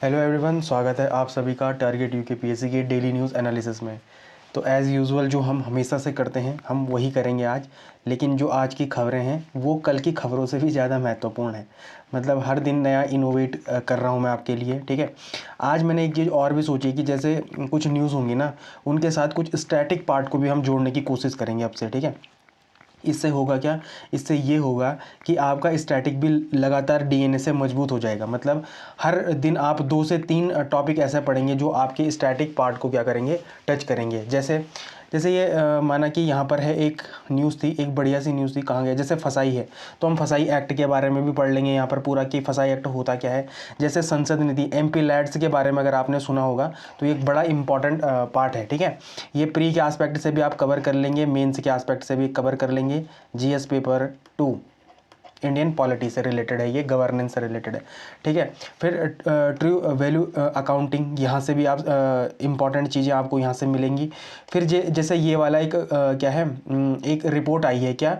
Hello everyone, स्वागत है आप सभी का टारगेट यूकेपीएससी के डेली न्यूज़ एनालिसिस में। तो एज़ यूजुअल जो हम हमेशा से करते हैं हम वही करेंगे आज। लेकिन जो आज की खबरें हैं वो कल की खबरों से भी ज़्यादा महत्वपूर्ण है। मतलब हर दिन नया इनोवेट कर रहा हूँ मैं आपके लिए, ठीक है। आज मैंने एक चीज़ और भी सोची कि जैसे कुछ न्यूज़ होंगी ना, उनके साथ कुछ स्टैटिक पार्ट को भी हम जोड़ने की कोशिश करेंगे अब से, ठीक है। इससे होगा क्या, इससे ये होगा कि आपका स्टैटिक भी लगातार डीएनए से मजबूत हो जाएगा। मतलब हर दिन आप 2 से 3 टॉपिक ऐसे पढ़ेंगे जो आपके स्टैटिक पार्ट को क्या करेंगे, टच करेंगे। जैसे जैसे ये माना कि यहाँ पर है एक न्यूज़ थी, एक बढ़िया सी न्यूज़ थी, कहाँ गया, जैसे फसाई है तो हम फसाई एक्ट के बारे में भी पढ़ लेंगे यहाँ पर पूरा कि फसाई एक्ट होता क्या है। जैसे संसद निधि एमपी लैड्स के बारे में अगर आपने सुना होगा तो ये एक बड़ा इंपॉर्टेंट पार्ट है, ठीक है। ये प्री के एस्पेक्ट से भी आप कवर कर लेंगे, मेंस के एस्पेक्ट से भी कवर कर लेंगे। जीएस पेपर 2 इंडियन पॉलिटी से रिलेटेड है, ये गवर्नेंस से रिलेटेड है, ठीक है। फिर ट्रू वैल्यू अकाउंटिंग, यहाँ से भी आप इंपॉर्टेंट चीज़ें आपको यहाँ से मिलेंगी। फिर जैसे ये वाला एक क्या है, एक रिपोर्ट आई है क्या,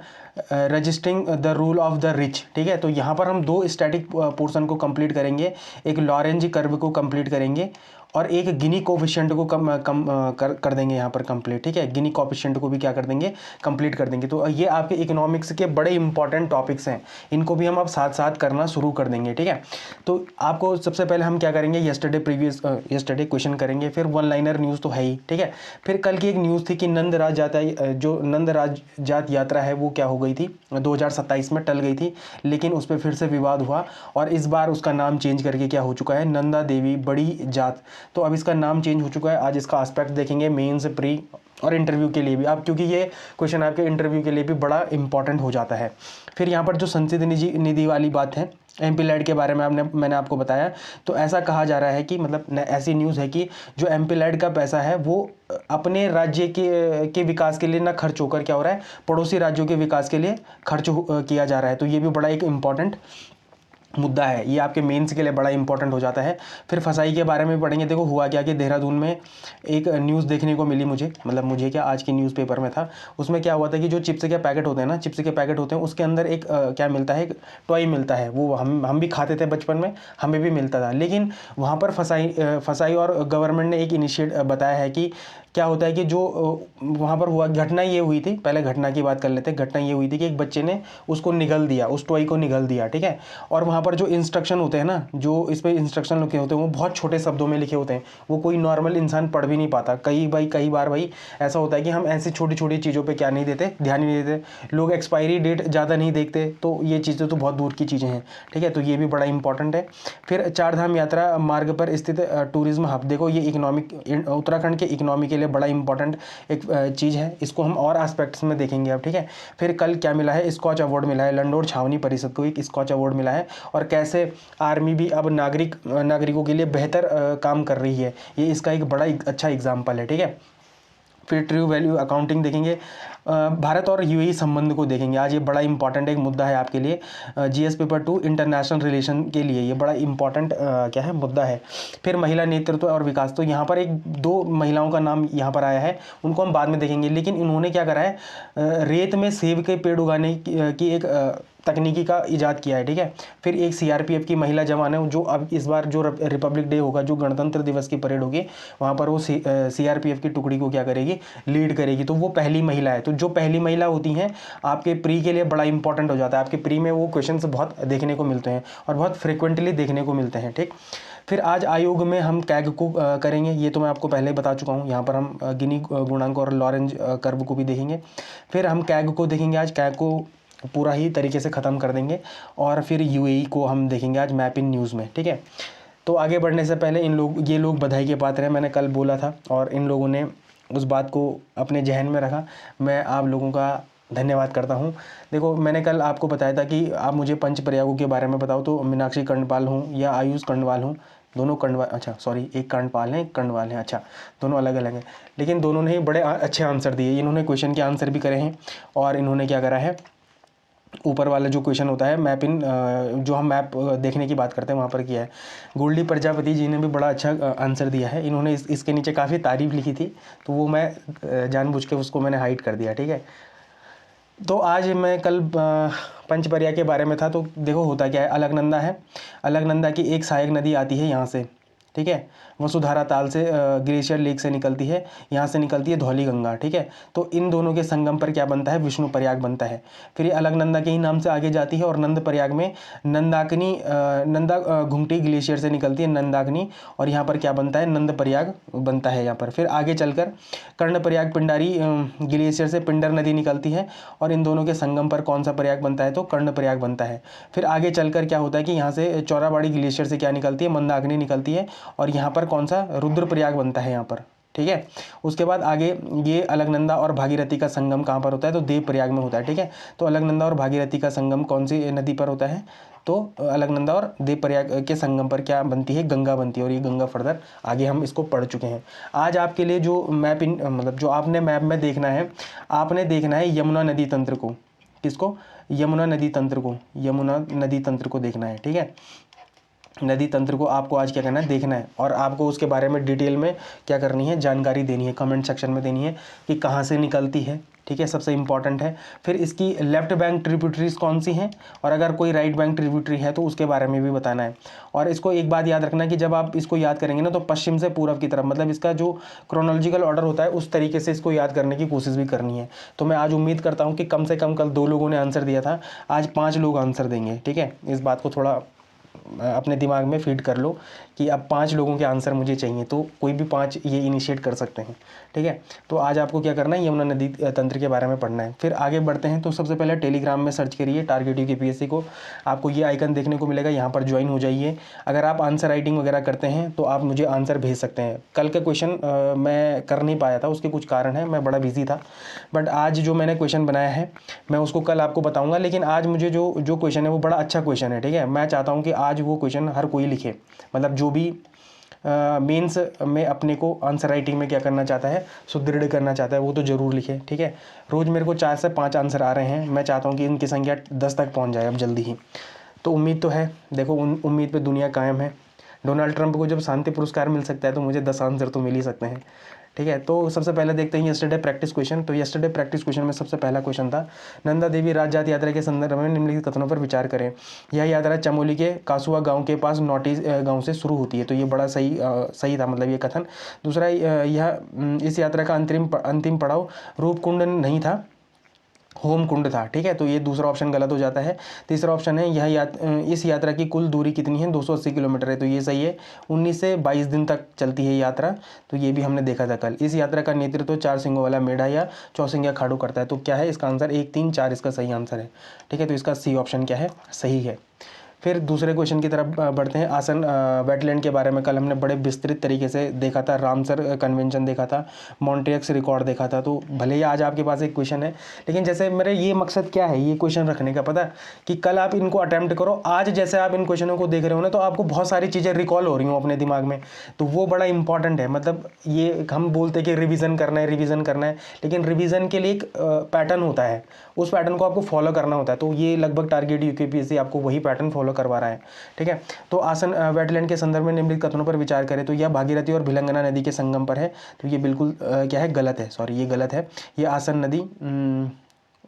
registering the rule of the rich, ठीक है। तो यहाँ पर हम 2 स्टैटिक पोर्शन को कंप्लीट करेंगे, एक लॉरेंज कर्व को कंप्लीट करेंगे और एक गिनी कोफिशिएंट को कर देंगे यहाँ पर कंप्लीट, ठीक है। गिनी कोफिशिएंट को भी क्या कर देंगे, कंप्लीट कर देंगे। तो ये आपके इकोनॉमिक्स के बड़े इंपॉर्टेंट टॉपिक्स हैं, इनको भी हम अब साथ साथ करना शुरू कर देंगे, ठीक है। तो आपको सबसे पहले हम क्या करेंगे, यस्टरडे क्वेश्चन करेंगे, फिर वन लाइनर न्यूज़ तो है ही, ठीक है। फिर कल की एक न्यूज़ थी कि नंद राज जात यात्रा है वो क्या हो गई थी, 2027 में टल गई थी, लेकिन उस पर फिर से विवाद हुआ और इस बार उसका नाम चेंज करके क्या हो चुका है, नंदा देवी बड़ी जात। तो अब इसका नाम चेंज हो चुका है। आज इसका एस्पेक्ट देखेंगे मेंस, प्री और इंटरव्यू के लिए भी, अब क्योंकि ये क्वेश्चन आपके इंटरव्यू के लिए भी बड़ा इंपॉर्टेंट हो जाता है। फिर यहाँ पर जो संसद निधि वाली बात है, एमपी लैड के बारे में मैंने आपको बताया। तो ऐसा कहा जा रहा है कि मतलब ऐसी न्यूज़ है कि जो एमपी लैड का पैसा है वो अपने राज्य के विकास के लिए ना खर्च होकर क्या हो रहा है, पड़ोसी राज्यों के विकास के लिए खर्च किया जा रहा है। तो ये भी बड़ा एक इंपॉर्टेंट मुद्दा है, ये आपके मेंस के लिए बड़ा इंपॉर्टेंट हो जाता है। फिर फसाई के बारे में पढ़ेंगे। देखो हुआ क्या कि देहरादून में एक न्यूज़ देखने को मिली मुझे क्या, आज की न्यूज़पेपर में था। उसमें क्या हुआ था कि जो चिप्स के पैकेट होते हैं ना, चिप्स के पैकेट होते हैं, उसके अंदर एक क्या मिलता है, एक टॉय मिलता है। वो हम भी खाते थे बचपन में, हमें भी मिलता था। लेकिन वहाँ पर फसाई और गवर्नमेंट ने एक इनिशिएट बताया है कि क्या होता है कि जो वहाँ पर हुआ, घटना ये हुई थी, पहले घटना की बात कर लेते हैं। घटना ये हुई थी कि एक बच्चे ने उसको निगल दिया, उस टॉय को निगल दिया, ठीक है। और वहाँ पर जो इंस्ट्रक्शन होते हैं ना, जो इस पर इंस्ट्रक्शन लिखे होते हैं वो बहुत छोटे शब्दों में लिखे होते हैं, वो कोई नॉर्मल इंसान पढ़ भी नहीं पाता। कई बार भाई ऐसा होता है कि हम ऐसी छोटी छोटी चीज़ों पे क्या नहीं देते, ध्यान ही नहीं देते। लोग एक्सपायरी डेट ज़्यादा नहीं देखते, तो ये चीज़ें तो बहुत दूर की चीज़ें हैं, ठीक है। तो ये भी बड़ा इंपॉर्टेंट है। फिर चारधाम यात्रा मार्ग पर स्थित टूरिज्म हब, देखो ये इकोनॉमिक, उत्तराखंड के इकोनॉमी के लिए बड़ा इंपॉर्टेंट एक चीज़ है। इसको हम और एस्पेक्ट्स में देखेंगे अब, ठीक है। फिर कल क्या मिला है, स्कॉच अवार्ड मिला है, लंडोर छावनी परिषद को एक स्कॉच अवार्ड मिला है। और कैसे आर्मी भी अब नागरिकों के लिए बेहतर काम कर रही है, ये इसका एक बड़ा अच्छा एग्जाम्पल है, ठीक है। फिर ट्रू वैल्यू अकाउंटिंग देखेंगे। भारत और यूएई संबंध को देखेंगे। आज ये बड़ा इंपॉर्टेंट एक मुद्दा है आपके लिए, जीएस पेपर 2 इंटरनेशनल रिलेशन के लिए ये बड़ा इंपॉर्टेंट क्या है, मुद्दा है। फिर महिला नेतृत्व और विकास, तो यहाँ पर एक 2 महिलाओं का नाम यहाँ पर आया है, उनको हम बाद में देखेंगे। लेकिन इन्होंने क्या करा है, रेत में सेब के पेड़ उगाने की एक तकनीकी का इजाद किया है, ठीक है। फिर एक सीआरपीएफ की महिला जवान है जो अब इस बार जो रिपब्लिक डे होगा, जो गणतंत्र दिवस की परेड होगी, वहाँ पर वो सीआरपीएफ की टुकड़ी को क्या करेगी, लीड करेगी। तो वो पहली महिला है। तो जो पहली महिला होती हैं आपके प्री के लिए बड़ा इंपॉर्टेंट हो जाता है। आपके प्री में वो क्वेश्चंस बहुत देखने को मिलते हैं और बहुत फ्रिक्वेंटली देखने को मिलते हैं, ठीक। फिर आज आयोग में हम कैग को करेंगे, ये तो मैं आपको पहले ही बता चुका हूँ। यहाँ पर हम गिनी गुणांक और लॉरेंज कर्व को भी देखेंगे। फिर हम कैग को देखेंगे, आज कैग को पूरा ही तरीके से ख़त्म कर देंगे। और फिर यूएई को हम देखेंगे आज मैप इन न्यूज़ में, ठीक है। तो आगे बढ़ने से पहले ये लोग बधाई के पात्र हैं, मैंने कल बोला था और इन लोगों ने उस बात को अपने जहन में रखा। मैं आप लोगों का धन्यवाद करता हूँ। देखो मैंने कल आपको बताया था कि आप मुझे पंच प्रयागों के बारे में बताओ, तो मीनाक्षी कर्णपाल हूँ या आयुष कर्णवाल हूँ, दोनों कर्णवाल, अच्छा सॉरी, एक कर्णपाल है एक कर्णवाल है, अच्छा दोनों अलग अलग हैं। लेकिन दोनों ने ही बड़े अच्छे आंसर दिए, इन्होंने क्वेश्चन के आंसर भी करे हैं। और इन्होंने क्या करा है, ऊपर वाला जो क्वेश्चन होता है मैप इन, जो हम मैप देखने की बात करते हैं वहाँ पर किया है। गोल्डी प्रजापति जी ने भी बड़ा अच्छा आंसर दिया है। इन्होंने इसके नीचे काफ़ी तारीफ लिखी थी, तो वो मैं जानबूझ के उसको मैंने हाइड कर दिया, ठीक है। तो आज मैं कल पंचपर्या के बारे में था। तो देखो होता क्या है, अलकनंदा है, अलकनंदा की एक सहायक नदी आती है यहाँ से, ठीक है। वसुधारा ताल से ग्लेशियर लेक से निकलती है, यहाँ से निकलती है धौली गंगा, ठीक है। तो इन दोनों के संगम पर क्या बनता है, विष्णु प्रयाग बनता है। फिर ये अलकनंदा के ही नाम से आगे जाती है और नंद प्रयाग में नंदाकिनी नंदा घुंगटी ग्लेशियर से निकलती है नंदाकिनी, और यहाँ पर क्या बनता है, नंद प्रयाग बनता है यहाँ पर। फिर आगे चलकर कर्णप्रयाग पिंडारी ग्लेशियर से पिंडर नदी निकलती है और इन दोनों के संगम पर कौन सा प्रयाग बनता है, तो कर्णप्रयाग बनता है। फिर आगे चलकर क्या होता है कि यहाँ से चौराबाड़ी ग्लेशियर से क्या निकलती है, मंदाकिनी निकलती है और यहाँ पर कौन सा, रुद्रप्रयाग बनता है यहाँ पर, ठीक है। उसके बाद आगे ये अलकनंदा और भागीरथी का संगम कहाँ पर होता है, तो देवप्रयाग में होता है, ठीक है। तो अलकनंदा और भागीरथी का संगम कौन सी नदी पर होता है, तो अलकनंदा और देवप्रयाग के संगम पर क्या बनती है, गंगा बनती है। और ये गंगा फर्दर आगे हम इसको पढ़ चुके हैं। आज आपके लिए जो मैप मतलब जो आपने मैप में देखना है, आपने देखना है यमुना नदी तंत्र को। किसको, यमुना नदी तंत्र को, यमुना नदी तंत्र को देखना है, ठीक है। नदी तंत्र को आपको आज क्या करना है, देखना है, और आपको उसके बारे में डिटेल में क्या करनी है, जानकारी देनी है, कमेंट सेक्शन में देनी है कि कहाँ से निकलती है, ठीक है, सबसे इंपॉर्टेंट है। फिर इसकी लेफ्ट बैंक ट्रिब्यूटरीज कौन सी हैं, और अगर कोई राइट बैंक ट्रिब्यूटरी है तो उसके बारे में भी बताना है। और इसको एक बात याद रखना कि जब आप इसको याद करेंगे ना, तो पश्चिम से पूर्व की तरफ, मतलब इसका जो क्रोनोलॉजिकल ऑर्डर होता है उस तरीके से इसको याद करने की कोशिश भी करनी है। तो मैं आज उम्मीद करता हूँ कि कम से कम कल 2 लोगों ने आंसर दिया था, आज 5 लोग आंसर देंगे, ठीक है। इस बात को थोड़ा अपने दिमाग में फीड कर लो कि अब 5 लोगों के आंसर मुझे चाहिए, तो कोई भी 5 ये इनिशिएट कर सकते हैं, ठीक है। तो आज आपको क्या करना है, यमुना नदी तंत्र के बारे में पढ़ना है। फिर आगे बढ़ते हैं। तो सबसे पहले टेलीग्राम में सर्च करिए टारगेट यूकेपीएससी को, आपको ये आइकन देखने को मिलेगा, यहाँ पर ज्वाइन हो जाइए। अगर आप आंसर राइटिंग वगैरह करते हैं तो आप मुझे आंसर भेज सकते हैं। कल का क्वेश्चन मैं कर नहीं पाया था, उसके कुछ कारण है, मैं बड़ा बिजी था, बट आज जो मैंने क्वेश्चन बनाया है मैं उसको कल आपको बताऊँगा। लेकिन आज मुझे जो क्वेश्चन है वो बड़ा अच्छा क्वेश्चन है, ठीक है। मैं चाहता हूँ कि आज वो क्वेश्चन हर कोई लिखे, मतलब जो भी मेंस में अपने को आंसर राइटिंग में क्या करना चाहता है, सुदृढ़ करना चाहता है, वो तो ज़रूर लिखे, ठीक है। रोज़ मेरे को 4 से 5 आंसर आ रहे हैं, मैं चाहता हूँ कि इनकी संख्या 10 तक पहुँच जाए अब जल्दी ही। तो उम्मीद तो है, देखो उम्मीद पे दुनिया कायम है। डोनाल्ड ट्रंप को जब शांति पुरस्कार मिल सकता है तो मुझे 10 आंसर तो मिल ही सकते हैं, ठीक है। तो सबसे पहले देखते हैं यस्टरडे प्रैक्टिस क्वेश्चन। तो यस्टरडे प्रैक्टिस क्वेश्चन में सबसे पहला क्वेश्चन था, नंदा देवी राजजात यात्रा के संदर्भ में निम्नलिखित कथनों पर विचार करें। यह यात्रा चमोली के कासुआ गांव के पास नोटिस गांव से शुरू होती है। तो ये बड़ा सही था, मतलब ये कथन। दूसरा, इस यात्रा का अंतिम पड़ाव रूपकुंड नहीं था, होम कुंड था, ठीक है। तो ये दूसरा ऑप्शन गलत हो जाता है। तीसरा ऑप्शन है, इस यात्रा की कुल दूरी कितनी है, 280 किलोमीटर है। तो ये सही है, 19 से 22 दिन तक चलती है यात्रा। तो ये भी हमने देखा था कल। इस यात्रा का नेतृत्व 4 सिंगों वाला मेढा या चौसिंगा खाड़ू करता है। तो क्या है इसका आंसर, 1, 3, 4 इसका सही आंसर है, ठीक है। तो इसका सी ऑप्शन क्या है, सही है। फिर दूसरे क्वेश्चन की तरफ बढ़ते हैं। आसन वेटलैंड के बारे में कल हमने बड़े विस्तृत तरीके से देखा था, रामसर कन्वेंशन देखा था, मॉन्ट्रियक्स रिकॉर्ड देखा था। तो भले ही आज आपके पास एक क्वेश्चन है, लेकिन जैसे मेरे ये मकसद क्या है ये क्वेश्चन रखने का, पता है कि कल आप इनको अटैम्प्ट करो, आज जैसे आप इन क्वेश्चनों को देख रहे हो ना, तो आपको बहुत सारी चीज़ें रिकॉल हो रही हो अपने दिमाग में, तो वो बड़ा इंपॉर्टेंट है। मतलब ये हम बोलते कि रिविज़न करना है, लेकिन रिविज़न के लिए एक पैटर्न होता है, उस पैटर्न को आपको फॉलो करना होता है। तो ये लगभग टारगेट यूकेपीएससी आपको वही पैटर्न फॉलो करवा रहा है, ठीक है। तो आसन वेटलैंड के संदर्भ में निम्नलिखित कथनों पर विचार करें। तो यह भागीरथी और भिलंगना नदी के संगम पर है। तो ये बिल्कुल क्या है, गलत है, सॉरी ये गलत है। ये आसन नदी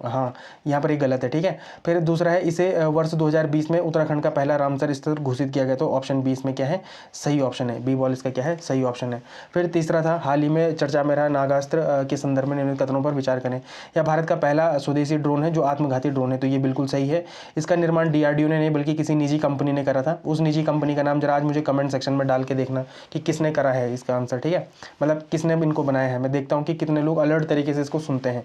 हाँ यहाँ पर एक गलत है, ठीक है। फिर दूसरा है, इसे वर्ष 2020 में उत्तराखंड का पहला रामसर स्थल घोषित किया गया। तो ऑप्शन 20 में क्या है, सही ऑप्शन है, बी बॉल इसका क्या है, सही ऑप्शन है। फिर तीसरा था, हाल ही में चर्चा में रहा नागास्त्र के संदर्भ में निम्नलिखित कथनों पर विचार करें। यह भारत का पहला स्वदेशी ड्रोन है जो आत्मघाती ड्रोन है। तो ये बिल्कुल सही है। इसका निर्माण डीआरडीओ ने नहीं बल्कि किसी निजी कंपनी ने करा था। उस निजी कंपनी का नाम जरा आज मुझे कमेंट सेक्शन में डाल के देखना कि किसने करा है इसका आंसर, ठीक है, मतलब किसने इनको बनाया है। मैं देखता हूँ कि कितने लोग अलर्ट तरीके से इसको सुनते हैं।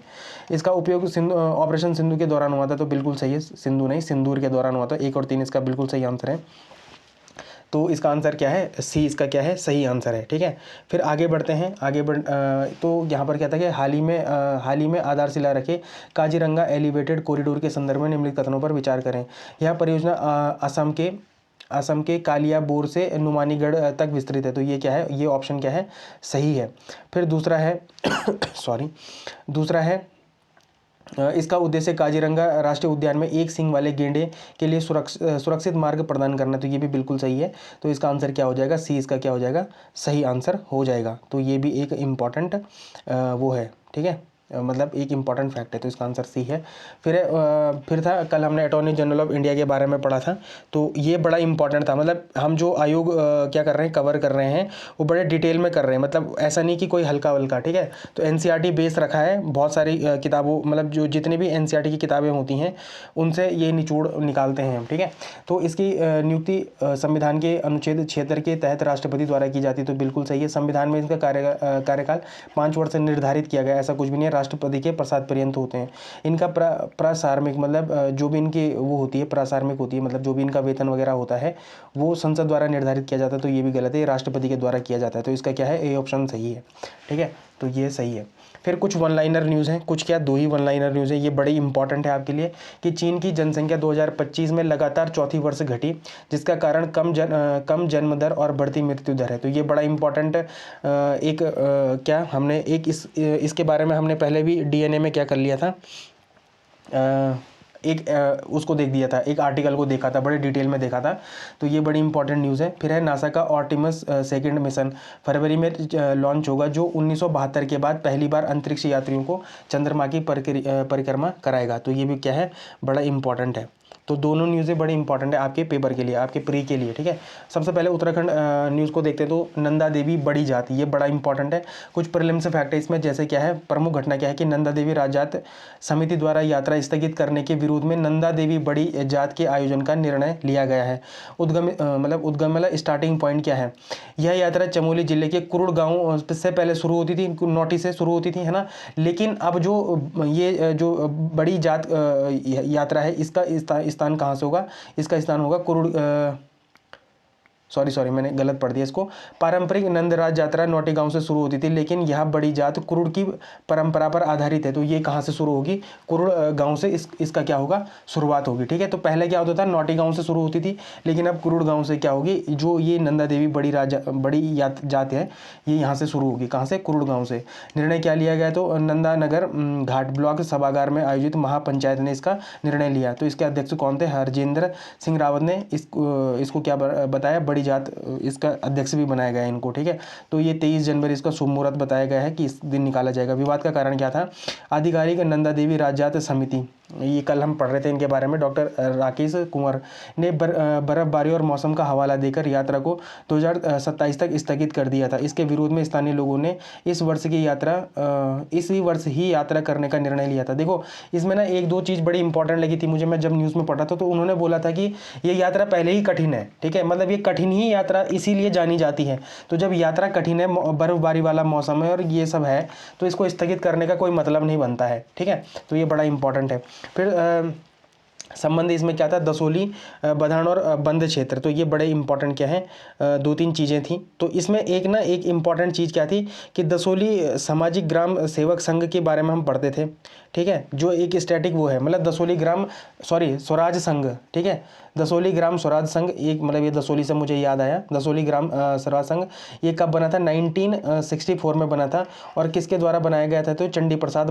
इसका उपयोग ऑपरेशन सिंधु के दौरान हुआ था। तो बिल्कुल सही है, सिंधु नहीं सिंदूर के दौरान हुआ था। 1 और 3 इसका बिल्कुल सही आंसर है। तो इसका आंसर क्या है, सी इसका क्या है, सही आंसर है, ठीक है। फिर आगे बढ़ते हैं। तो यहाँ पर क्या था कि हाल ही में आधारशिला रखे काजीरंगा एलिवेटेड कॉरिडोर के संदर्भ में निम्नलिखित कथनों पर विचार करें। यह परियोजना असम के कालियाबोर से नुमानीगढ़ तक विस्तृत है। तो ये क्या है, ये ऑप्शन क्या है, सही है। फिर दूसरा है दूसरा है, इसका उद्देश्य काजीरंगा राष्ट्रीय उद्यान में एक सींग वाले गेंडे के लिए सुरक्षित मार्ग प्रदान करना। तो ये भी बिल्कुल सही है। तो इसका आंसर क्या हो जाएगा, सी इसका क्या हो जाएगा, सही आंसर हो जाएगा। तो ये भी एक इम्पॉर्टेंट वो है, ठीक है। मतलब एक इंपॉर्टेंट फैक्ट है, तो इसका आंसर सी है। फिर था कल हमने अटॉर्नी जनरल ऑफ इंडिया के बारे में पढ़ा था, तो ये बड़ा इंपॉर्टेंट था। मतलब हम जो आयोग क्या कर रहे हैं, कवर कर रहे हैं, वो बड़े डिटेल में कर रहे हैं, मतलब ऐसा नहीं कि कोई हल्का वल्का, ठीक है। तो एनसीईआरटी बेस रखा है, बहुत सारी किताबों, मतलब जो जितनी भी एनसीईआरटी की किताबें होती हैं उनसे ये निचोड़ निकालते हैं हम, ठीक है। तो इसकी नियुक्ति संविधान के अनुच्छेद 76 के तहत राष्ट्रपति द्वारा की जाती है, तो बिल्कुल सही है। संविधान में इसका कार्यकाल 5 वर्ष से निर्धारित किया गया, ऐसा कुछ भी नहीं है, राष्ट्रपति के प्रसाद पर्यंत होते हैं। इनका प्रासार्मिक मतलब जो भी इनकी वो होती है, प्रासार्मिक होती है, मतलब जो भी इनका वेतन वगैरह होता है वो संसद द्वारा निर्धारित किया जाता है, तो ये भी गलत है, राष्ट्रपति के द्वारा किया जाता है। तो इसका क्या है, ए ऑप्शन सही है, ठीक है, तो ये सही है। फिर कुछ वन लाइनर न्यूज़ हैं, कुछ क्या 2 ही वन लाइनर न्यूज़ है, ये बड़ी इंपॉर्टेंट है आपके लिए, कि चीन की जनसंख्या 2025 में लगातार चौथी वर्ष घटी, जिसका कारण कम जन्म दर और बढ़ती मृत्यु दर है। तो ये बड़ा इंपॉर्टेंट एक क्या हमने एक इसके बारे में हमने पहले भी डीएनए में क्या कर लिया था, उसको देख दिया था, एक आर्टिकल को देखा था, बड़े डिटेल में देखा था, तो ये बड़ी इंपॉर्टेंट न्यूज़ है। फिर है नासा का आर्टेमिस सेकंड मिशन फरवरी में लॉन्च होगा, जो 1972 के बाद पहली बार अंतरिक्ष यात्रियों को चंद्रमा की परिक्रमा कराएगा। तो ये भी क्या है, बड़ा इंपॉर्टेंट है। तो दोनों न्यूज़ें बड़ी इंपॉर्टेंट है आपके पेपर के लिए, आपके प्री के लिए, ठीक है। सबसे पहले उत्तराखंड न्यूज़ को देखते हैं, तो नंदा देवी बड़ी जाति, ये बड़ा इंपॉर्टेंट है। कुछ प्रीलिम्स फैक्ट है इसमें, जैसे क्या है, प्रमुख घटना क्या है कि नंदा देवी राजात समिति द्वारा यात्रा स्थगित करने के विरोध में नंदा देवी बड़ी जात के आयोजन का निर्णय लिया गया है। उद्गम मतलब स्टार्टिंग पॉइंट क्या है, यह यात्रा चमोली जिले के कुरुड़ गाँव से पहले शुरू होती थी, नोटी से शुरू होती थी, है ना। लेकिन अब जो बड़ी जात यात्रा है, इसका स्थान कहाँ से होगा, इसका स्थान होगा कुरुड़, सॉरी मैंने गलत पढ़ दिया इसको। पारंपरिक नंदराज यात्रा नौटी गांव से शुरू होती थी, लेकिन यह बड़ी जात कुरुड़ की परंपरा पर आधारित है, तो ये कहाँ से शुरू होगी, कुरुड़ गांव से इसका क्या होगा, शुरुआत होगी, ठीक है। तो पहले क्या होता था, नौटी गांव से शुरू होती थी, लेकिन अब कुरुड़ गांव से क्या होगी, जो ये नंदा देवी बड़ी जात है, ये यहाँ से शुरू होगी, कहाँ से, कुरुड़ गाँव से। निर्णय क्या लिया गया, तो नंदा नगर घाट ब्लॉक सभागार में आयोजित महापंचायत ने इसका निर्णय लिया। तो इसके अध्यक्ष कौन थे, हरजिंदर सिंह रावत ने इसको क्या बताया, बड़ी जात, इसका अध्यक्ष भी बनाया गया है इनको, ठीक है। तो ये 23 जनवरी इसका शुभ मुहूर्त बताया गया है कि इस दिन निकाला जाएगा। विवाद का कारण क्या था, आधिकारिक नंदा देवी राज्यात समिति, ये कल हम पढ़ रहे थे इनके बारे में, डॉक्टर राकेश कुंवर ने बर्फबारी और मौसम का हवाला देकर यात्रा को 2027 तक स्थगित कर दिया था। इसके विरोध में स्थानीय लोगों ने इसी वर्ष ही यात्रा करने का निर्णय लिया था। देखो इसमें ना 1-2 चीज़ बड़ी इंपॉर्टेंट लगी थी मुझे, मैं जब न्यूज़ में पढ़ा था, तो उन्होंने बोला था कि ये यात्रा पहले ही कठिन है, ठीक है, मतलब ये कठिन ही यात्रा इसीलिए जानी जाती है। तो जब यात्रा कठिन है, बर्फबारी वाला मौसम है और ये सब है, तो इसको स्थगित करने का कोई मतलब नहीं बनता है, ठीक है। तो ये बड़ा इंपॉर्टेंट है। फिर संबंध इसमें क्या था, दसोली, बधान और बंद क्षेत्र, तो ये बड़े इंपॉर्टेंट क्या है, 2-3 चीज़ें थी। तो इसमें एक इंपॉर्टेंट चीज़ क्या थी कि दसोली सामाजिक ग्राम सेवक संघ के बारे में हम पढ़ते थे, ठीक है, जो एक स्टैटिक वो है, मतलब स्वराज संघ, ठीक है, दसोली ग्राम स्वराज संघ, एक मतलब ये दसोली से मुझे याद आया, दसोली ग्राम स्वराज संघ ये कब बना था, 1964 में बना था, और किसके द्वारा बनाया गया था, तो चंडी प्रसाद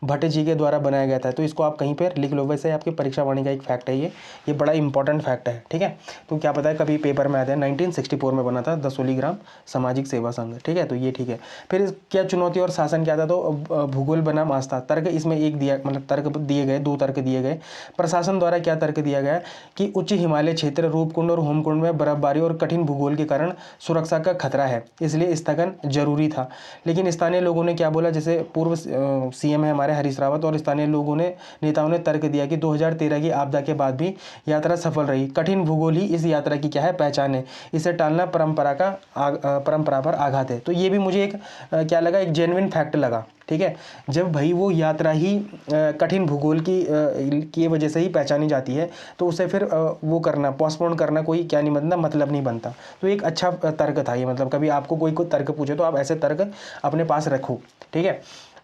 भट्ट जी के द्वारा बनाया गया था। तो इसको आप कहीं पर लिख लो, वैसे आपकी परीक्षा वाणी का एक फैक्ट है ये बड़ा इंपॉर्टेंट फैक्ट है, ठीक है। तो क्या पता है कभी पेपर में आता है, 1964 में बना था दसोली ग्राम सामाजिक सेवा संघ, ठीक है, तो ये ठीक है। फिर क्या चुनौती और शासन क्या था, तो भूगोल बनाम आस्था, तर्क इसमें एक दिया, मतलब तर्क दिए गए, 2 तर्क दिए गए। प्रशासन द्वारा क्या तर्क दिया गया कि उच्च हिमालय क्षेत्र, रूपकुंड और होमकुंड में बर्फबारी और कठिन भूगोल के कारण सुरक्षा का खतरा है, इसलिए स्थगन जरूरी था। लेकिन स्थानीय लोगों ने क्या बोला, जैसे पूर्व सीएम है हमारे हरीश रावत, और स्थानीय नेताओं ने तर्क दिया कि 2013 की आपदा के बाद भी यात्रा सफल रही, कठिन भूगोल ही इस यात्रा की क्या है, पहचान है, इसे टालना परंपरा पर आघात है। तो ये भी मुझे एक क्या लगा, एक जेन्युइन फैक्ट लगा, ठीक है। जब भाई वो यात्रा ही कठिन भूगोल की वजह से ही पहचानी जाती है, तो उसे फिर वो करना, पोस्टपोन करना कोई क्या नहीं बनता, मतलब नहीं बनता। तो एक अच्छा तर्क था ये, मतलब कभी आपको कोई तर्क पूछे तो आप ऐसे तर्क अपने पास रखो, ठीक है।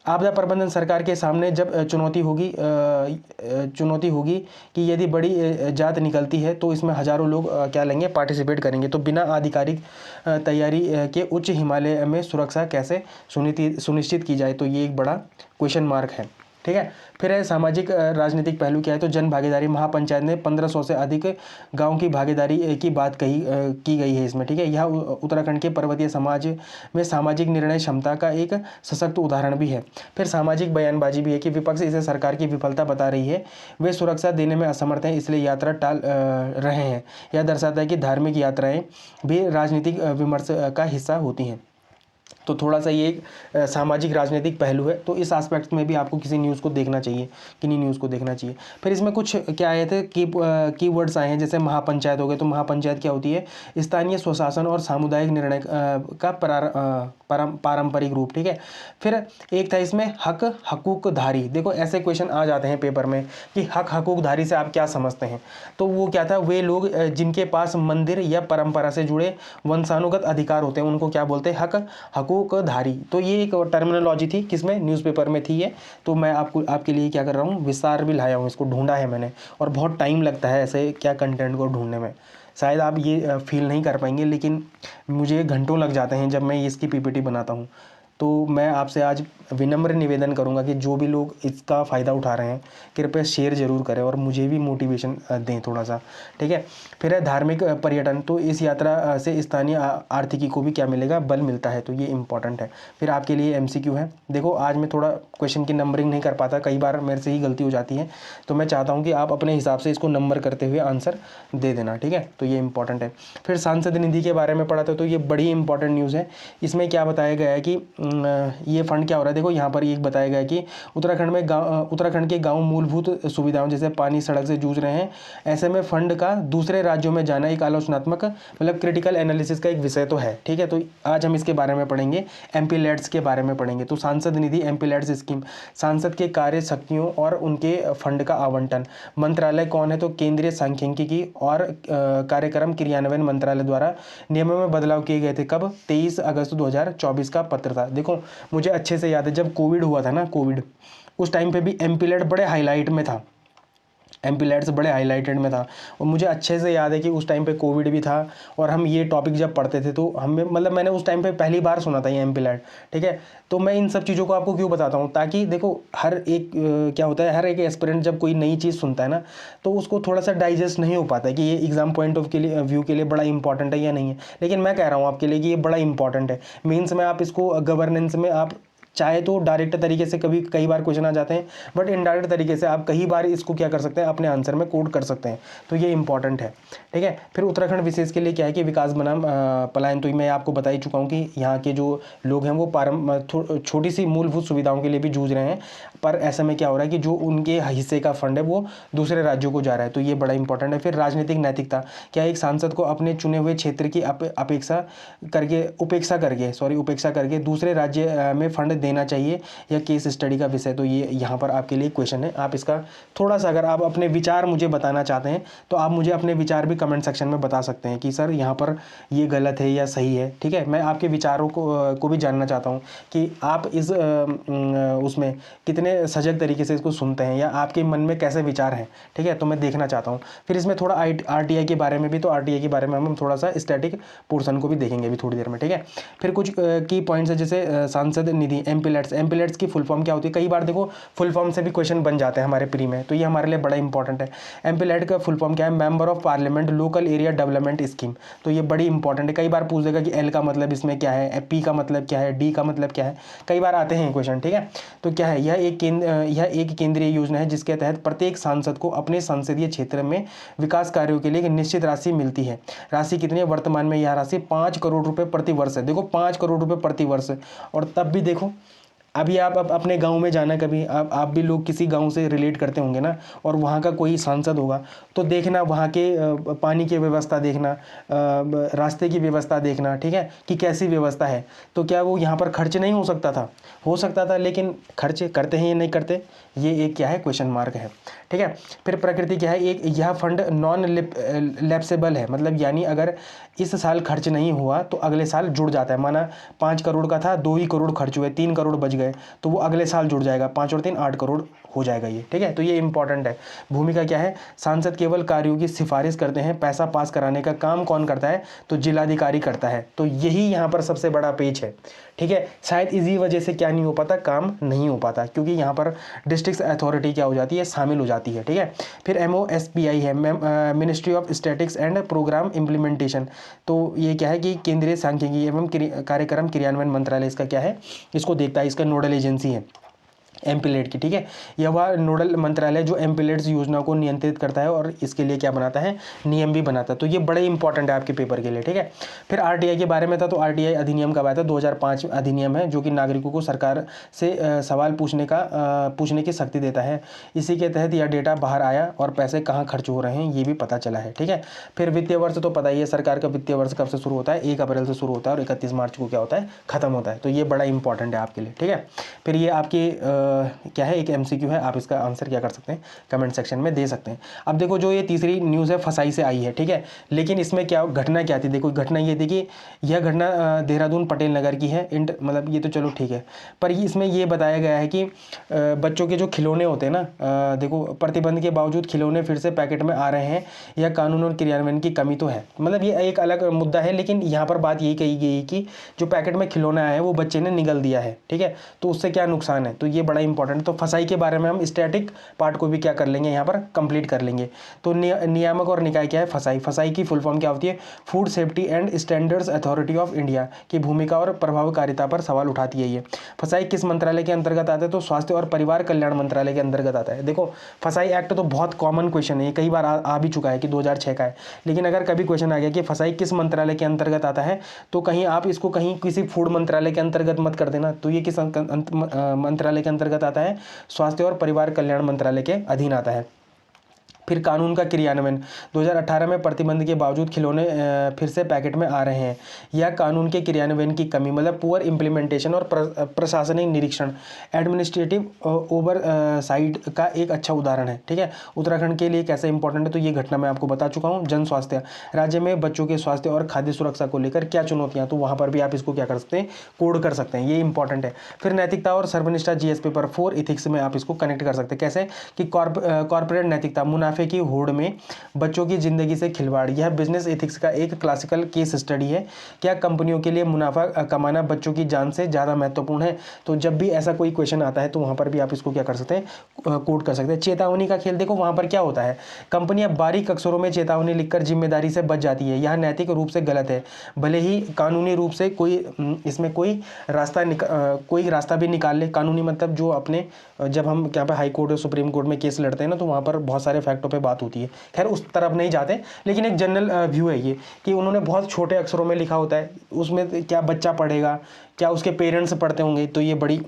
आपदा प्रबंधन सरकार के सामने जब चुनौती होगी कि यदि बड़ी जात निकलती है तो इसमें हजारों लोग क्या लेंगे, पार्टिसिपेट करेंगे, तो बिना आधिकारिक तैयारी के उच्च हिमालय में सुरक्षा कैसे सुनिश्चित की जाए, तो ये एक बड़ा क्वेश्चन मार्क है। ठीक है। फिर है सामाजिक राजनीतिक पहलू क्या है, तो जन भागीदारी, महापंचायत ने 1500 से अधिक गांव की भागीदारी की बात की गई है इसमें, ठीक है। यह उत्तराखंड के पर्वतीय समाज में सामाजिक निर्णय क्षमता का एक सशक्त उदाहरण भी है। फिर सामाजिक बयानबाजी भी है कि विपक्ष इसे सरकार की विफलता बता रही है, वे सुरक्षा देने में असमर्थ हैं इसलिए यात्रा टाल रहे हैं। यह दर्शाता है कि धार्मिक यात्राएं भी राजनीतिक विमर्श का हिस्सा होती हैं। तो थोड़ा सा ये एक सामाजिक राजनीतिक पहलू है, तो इस एस्पेक्ट में भी आपको किसी न्यूज़ को देखना चाहिए, किन्हीं न्यूज़ को देखना चाहिए। फिर इसमें कुछ क्या आए थे कीवर्ड्स आए हैं, जैसे महापंचायत हो गए। तो महापंचायत क्या होती है, स्थानीय स्वशासन और सामुदायिक निर्णय का पारंपरिक रूप, ठीक है। फिर एक था इसमें हक हकूकधारी। देखो ऐसे क्वेश्चन आ जाते हैं पेपर में कि हक हकूकधारी से आप क्या समझते हैं, तो वो क्या था, वे लोग जिनके पास मंदिर या परंपरा से जुड़े वंशानुगत अधिकार होते हैं उनको क्या बोलते हैं, हक हकूकधारी। तो ये एक टर्मिनोलॉजी थी, किसमें, न्यूज़पेपर में थी ये। तो मैं आपके लिए क्या कर रहा हूँ, विस्तार भी लाया हूँ, इसको ढूंढा है मैंने, और बहुत टाइम लगता है ऐसे क्या कंटेंट को ढूंढने में। शायद आप ये फील नहीं कर पाएंगे, लेकिन मुझे घंटों लग जाते हैं जब मैं इसकी पीपीटी बनाता हूँ। तो मैं आपसे आज विनम्र निवेदन करूंगा कि जो भी लोग इसका फ़ायदा उठा रहे हैं कृपया शेयर ज़रूर करें और मुझे भी मोटिवेशन दें थोड़ा सा, ठीक है। फिर है धार्मिक पर्यटन। तो इस यात्रा से स्थानीय आर्थिकी को भी क्या मिलेगा, बल मिलता है, तो ये इंपॉर्टेंट है। फिर आपके लिए MCQ है। देखो आज मैं थोड़ा क्वेश्चन की नंबरिंग नहीं कर पाता, कई बार मेरे से ही गलती हो जाती है, तो मैं चाहता हूँ कि आप अपने हिसाब से इसको नंबर करते हुए आंसर दे देना, ठीक है। तो ये इंपॉर्टेंट है। फिर सांसद निधि के बारे में पढ़ा था, तो ये बड़ी इंपॉर्टेंट न्यूज़ है। इसमें क्या बताया गया है कि ये फंड क्या हो रहा है, देखो यहाँ पर एक बताया गया है कि उत्तराखंड के गांव मूलभूत सुविधाओं जैसे पानी सड़क से जूझ रहे हैं, ऐसे में फंड का दूसरे राज्यों में जाना एक आलोचनात्मक मतलब क्रिटिकल एनालिसिस का एक विषय तो है, ठीक है। तो आज हम इसके बारे में पढ़ेंगे, MP लैड्स के बारे में पढ़ेंगे। तो सांसद निधि MP लैड्स स्कीम, सांसद के कार्य शक्तियों और उनके फंड का आवंटन। मंत्रालय कौन है, तो केंद्रीय सांख्यिकी और कार्यक्रम क्रियान्वयन मंत्रालय द्वारा नियमों में बदलाव किए गए थे। कब, 23 अगस्त 2024 का पत्र था। देखो मुझे अच्छे से याद है जब कोविड हुआ था ना, कोविड उस टाइम पे भी MP लैड बड़े हाईलाइट में था, MP लैड्स बड़े हाईलाइटेड में था। और मुझे अच्छे से याद है कि उस टाइम पे कोविड भी था और हम ये टॉपिक जब पढ़ते थे तो हमें मतलब मैंने उस टाइम पे पहली बार सुना था ये MP लैड, ठीक है। तो मैं इन सब चीज़ों को आपको क्यों बताता हूँ, ताकि देखो हर एक क्या होता है, हर एक एस्पिरेंट जब कोई नई चीज़ सुनता है ना तो उसको थोड़ा सा डाइजेस्ट नहीं हो पाता है कि ये एग्जाम पॉइंट ऑफ व्यू के लिए बड़ा इंपॉर्टेंट है या नहीं है। लेकिन मैं कह रहा हूँ आपके लिए कि ये बड़ा इंपॉर्टेंट है। मेंस में आप इसको, गवर्नेंस में आप चाहे तो डायरेक्ट तरीके से कई बार क्वेश्चन आ जाते हैं, बट इनडायरेक्ट तरीके से आप कई बार इसको क्या कर सकते हैं, अपने आंसर में कोड कर सकते हैं। तो ये इंपॉर्टेंट है, ठीक है। फिर उत्तराखंड विशेष के लिए क्या है कि विकास बनाम पलायन। तो मैं आपको बता ही चुका हूँ कि यहाँ के जो लोग हैं वो छोटी सी मूलभूत सुविधाओं के लिए भी जूझ रहे हैं, पर ऐसे में क्या हो रहा है कि जो उनके हिस्से का फंड है वो दूसरे राज्यों को जा रहा है, तो ये बड़ा इंपॉर्टेंट है। फिर राजनीतिक नैतिकता, क्या एक सांसद को अपने चुने हुए क्षेत्र की उपेक्षा करके दूसरे राज्य में फंड देना चाहिए, या केस स्टडी का विषय। तो ये यहाँ पर आपके लिए क्वेश्चन है। आप इसका थोड़ा सा अगर आप अपने विचार मुझे बताना चाहते हैं तो आप मुझे अपने विचार भी कमेंट सेक्शन में बता सकते हैं कि सर यहाँ पर ये गलत है या सही है, ठीक है। मैं आपके विचारों को भी जानना चाहता हूँ कि आप इस उसमें कितने सजग तरीके से इसको सुनते हैं या आपके मन में कैसे विचार हैं, ठीक है, तो मैं देखना चाहता हूँ। फिर इसमें थोड़ा RTI के बारे में भी, तो RTI के बारे में हम थोड़ा सा स्टैटिक पोर्शन को भी देखेंगे अभी थोड़ी देर में, ठीक है। फिर कुछ की पॉइंट्स है, जैसे सांसद निधि MP लैड्स की फुल फॉर्म क्या होती है। कई बार देखो फुल फॉर्म से भी क्वेश्चन बन जाते हैं हमारे प्री में, तो ये हमारे लिए बड़ा इंपॉर्टेंट है। MP लैड का फुल फॉर्म क्या है, member of parliament local area development scheme. तो ये बड़ी इंपॉर्टेंट है, कई बार पूछ देगा कि L का मतलब इसमें क्या है, P का मतलब क्या है, D का मतलब क्या है, कई बार आते हैं क्वेश्चन, ठीक है। तो क्या है, यह एक केंद्रीय योजना है जिसके तहत प्रत्येक सांसद को अपने संसदीय क्षेत्र में विकास कार्यों के लिए एक निश्चित राशि मिलती है। राशि कितनी है, वर्तमान में यह राशि 5 करोड़ रुपए प्रति वर्ष है। देखो 5 करोड़ रुपए प्रति वर्ष, और तब भी देखो अभी आप अपने गांव में जाना, कभी आप भी लोग किसी गांव से रिलेट करते होंगे ना, और वहाँ का कोई सांसद होगा तो देखना वहाँ के पानी की व्यवस्था देखना, रास्ते की व्यवस्था देखना, ठीक है, कि कैसी व्यवस्था है। तो क्या वो यहाँ पर खर्च नहीं हो सकता था, लेकिन खर्च करते हैं या नहीं करते, ये एक क्या है, क्वेश्चन मार्क है, ठीक है। फिर प्रकृति क्या है, एक यह फंड नॉन लैप्सेबल है, मतलब यानी अगर इस साल खर्च नहीं हुआ तो अगले साल जुड़ जाता है। माना 5 करोड़ का था, 2 ही करोड़ खर्च हुए, 3 करोड़ बच गए, तो वो अगले साल जुड़ जाएगा, 5 और 3 8 करोड़ हो जाएगा ये, ठीक है। तो ये इंपॉर्टेंट है। भूमिका क्या है, सांसद केवल कार्यों की सिफारिश करते हैं, पैसा पास कराने का काम कौन करता है, तो जिलाधिकारी करता है। तो यही यहाँ पर सबसे बड़ा पेच है, ठीक है। शायद इसी वजह से क्या नहीं हो पाता, काम नहीं हो पाता, क्योंकि यहाँ पर डिस्ट्रिक्ट अथॉरिटी क्या हो जाती है, शामिल हो जाती है, ठीक है। फिर MOSPI है, ministry of statics and programme implementation. तो ये क्या है कि केंद्रीय सांख्यिकी एवं कार्यक्रम क्रियान्वयन मंत्रालय इसका क्या है, इसको देखता है, इसका नोडल एजेंसी है एमपीलेट की, ठीक है। यह वह नोडल मंत्रालय जो एमपीलेट्स योजना को नियंत्रित करता है और इसके लिए क्या बनाता है, नियम भी बनाता है। तो ये बड़े इंपॉर्टेंट है आपके पेपर के लिए, ठीक है। फिर आरटीआई के बारे में था, तो आरटीआई अधिनियम कब आया था, 2005 अधिनियम है, जो कि नागरिकों को सरकार से सवाल पूछने की शक्ति देता है। इसी के तहत यह डेटा बाहर आया और पैसे कहाँ खर्च हो रहे हैं ये भी पता चला है, ठीक है। फिर वित्तीय वर्ष तो पता ही है, सरकार का वित्तीय वर्ष कब से शुरू होता है, 1 अप्रैल से शुरू होता है और 31 मार्च को क्या होता है, खत्म होता है। तो ये बड़ा इंपॉर्टेंट है आपके लिए, ठीक है। फिर ये आपकी क्या है, एक MCQ है, आप इसका आंसर क्या कर सकते हैं, कमेंट सेक्शन में दे सकते हैं। अब देखो जो ये तीसरी न्यूज़ है फसाई से आई है, ठीक है। लेकिन इसमें क्या घटना क्या थी, देखो घटना ये थी कि यह घटना देहरादून पटेल नगर की है, मतलब ये तो चलो ठीक है, पर इसमें ये बताया गया है कि बच्चों के जो खिलौने होते हैं ना, देखो प्रतिबंध के बावजूद खिलौने फिर से पैकेट में आ रहे हैं, यह कानून और क्रियान्वयन की कमी तो है, मतलब ये एक अलग मुद्दा है। लेकिन यहाँ पर बात यही कही गई कि जो पैकेट में खिलौना आया है वो बच्चे ने निगल दिया है, ठीक है, तो उससे क्या नुकसान है, तो ये बड़ा इंपॉर्टेंट। तो फसाई के बारे में हम स्टैटिक पार्ट को भी क्या कर लेंगे, यहाँ पर कंप्लीट कर लेंगे। तो नियामक और निकाय क्या है, फसाई, फसाई की फुल फॉर्म क्या होती है, food safety and standards authority of India की भूमिका और प्रभावकारिता पर सवाल उठाती है। ये फसाई किस मंत्रालय के अंतर्गत आता है, तो स्वास्थ्य और परिवार कल्याण मंत्रालय के अंतर्गत आता है। देखो फसाई एक्ट तो बहुत कॉमन क्वेश्चन है, ये कई बार आ भी चुका है कि 2006 का है, लेकिन अगर कभी क्वेश्चन आ गया कि फसाई किस मंत्रालय के अंतर्गत आता है, तो कहीं आप इसको कहीं किसी फूड मंत्रालय के अंतर्गत मत कर देना। तो ये किस मंत्रालय के अंतर्गत आता है, स्वास्थ्य और परिवार कल्याण मंत्रालय के अधीन आता है। फिर कानून का क्रियान्वयन, 2018 में प्रतिबंध के बावजूद खिलौने फिर से पैकेट में आ रहे हैं, यह कानून के क्रियान्वयन की कमी, मतलब पुअर इम्प्लीमेंटेशन और प्रशासनिक निरीक्षण, एडमिनिस्ट्रेटिव ओवर साइड का एक अच्छा उदाहरण है, ठीक है। उत्तराखंड के लिए कैसे इंपॉर्टेंट है, तो ये घटना मैं आपको बता चुका हूँ। जन स्वास्थ्य, राज्य में बच्चों के स्वास्थ्य और खाद्य सुरक्षा को लेकर क्या चुनौतियाँ, तो वहाँ पर भी आप इसको क्या कर सकते हैं, कोड कर सकते हैं, ये इंपॉर्टेंट है। फिर नैतिकता और सर्वनिष्ठा GS पेपर 4 इथिक्स में आप इसको कनेक्ट कर सकते हैं, कैसे कि कॉर्पोरेट नैतिकता, मुनाफे की होड़ में बच्चों की जिंदगी से खिलवाड़, यह बिजनेस एथिक्स का एक क्लासिकल केस स्टडी है। क्या कंपनियों के लिए मुनाफा कमाना बच्चों की जान से ज़्यादा महत्वपूर्ण है, तो जब भी ऐसा कोई क्वेश्चन आता है तो वहाँ पर भी आप इसको क्या कर सकते हैं, कोड कर सकते हैं। चेतावनी का खेल, देखो वहाँ पर क्या होता है, कंपनियां बारीक अक्षरों में चेतावनी लिखकर जिम्मेदारी से बच जाती है, यह नैतिक रूप से गलत है, भले ही कानूनी रूप से कोई इसमें कोई रास्ता भी निकाल ले। कानूनी मतलब जो अपने, जब हम यहाँ पे हाई कोर्ट और सुप्रीम कोर्ट में केस लड़ते हैं ना, तो वहाँ पर बहुत सारे फैक्टों पे बात होती है, खैर उस तरफ नहीं जाते, लेकिन एक जनरल व्यू है ये कि उन्होंने बहुत छोटे अक्षरों में लिखा होता है, उसमें क्या बच्चा पढ़ेगा, क्या उसके पेरेंट्स पढ़ते होंगे, तो ये बड़ी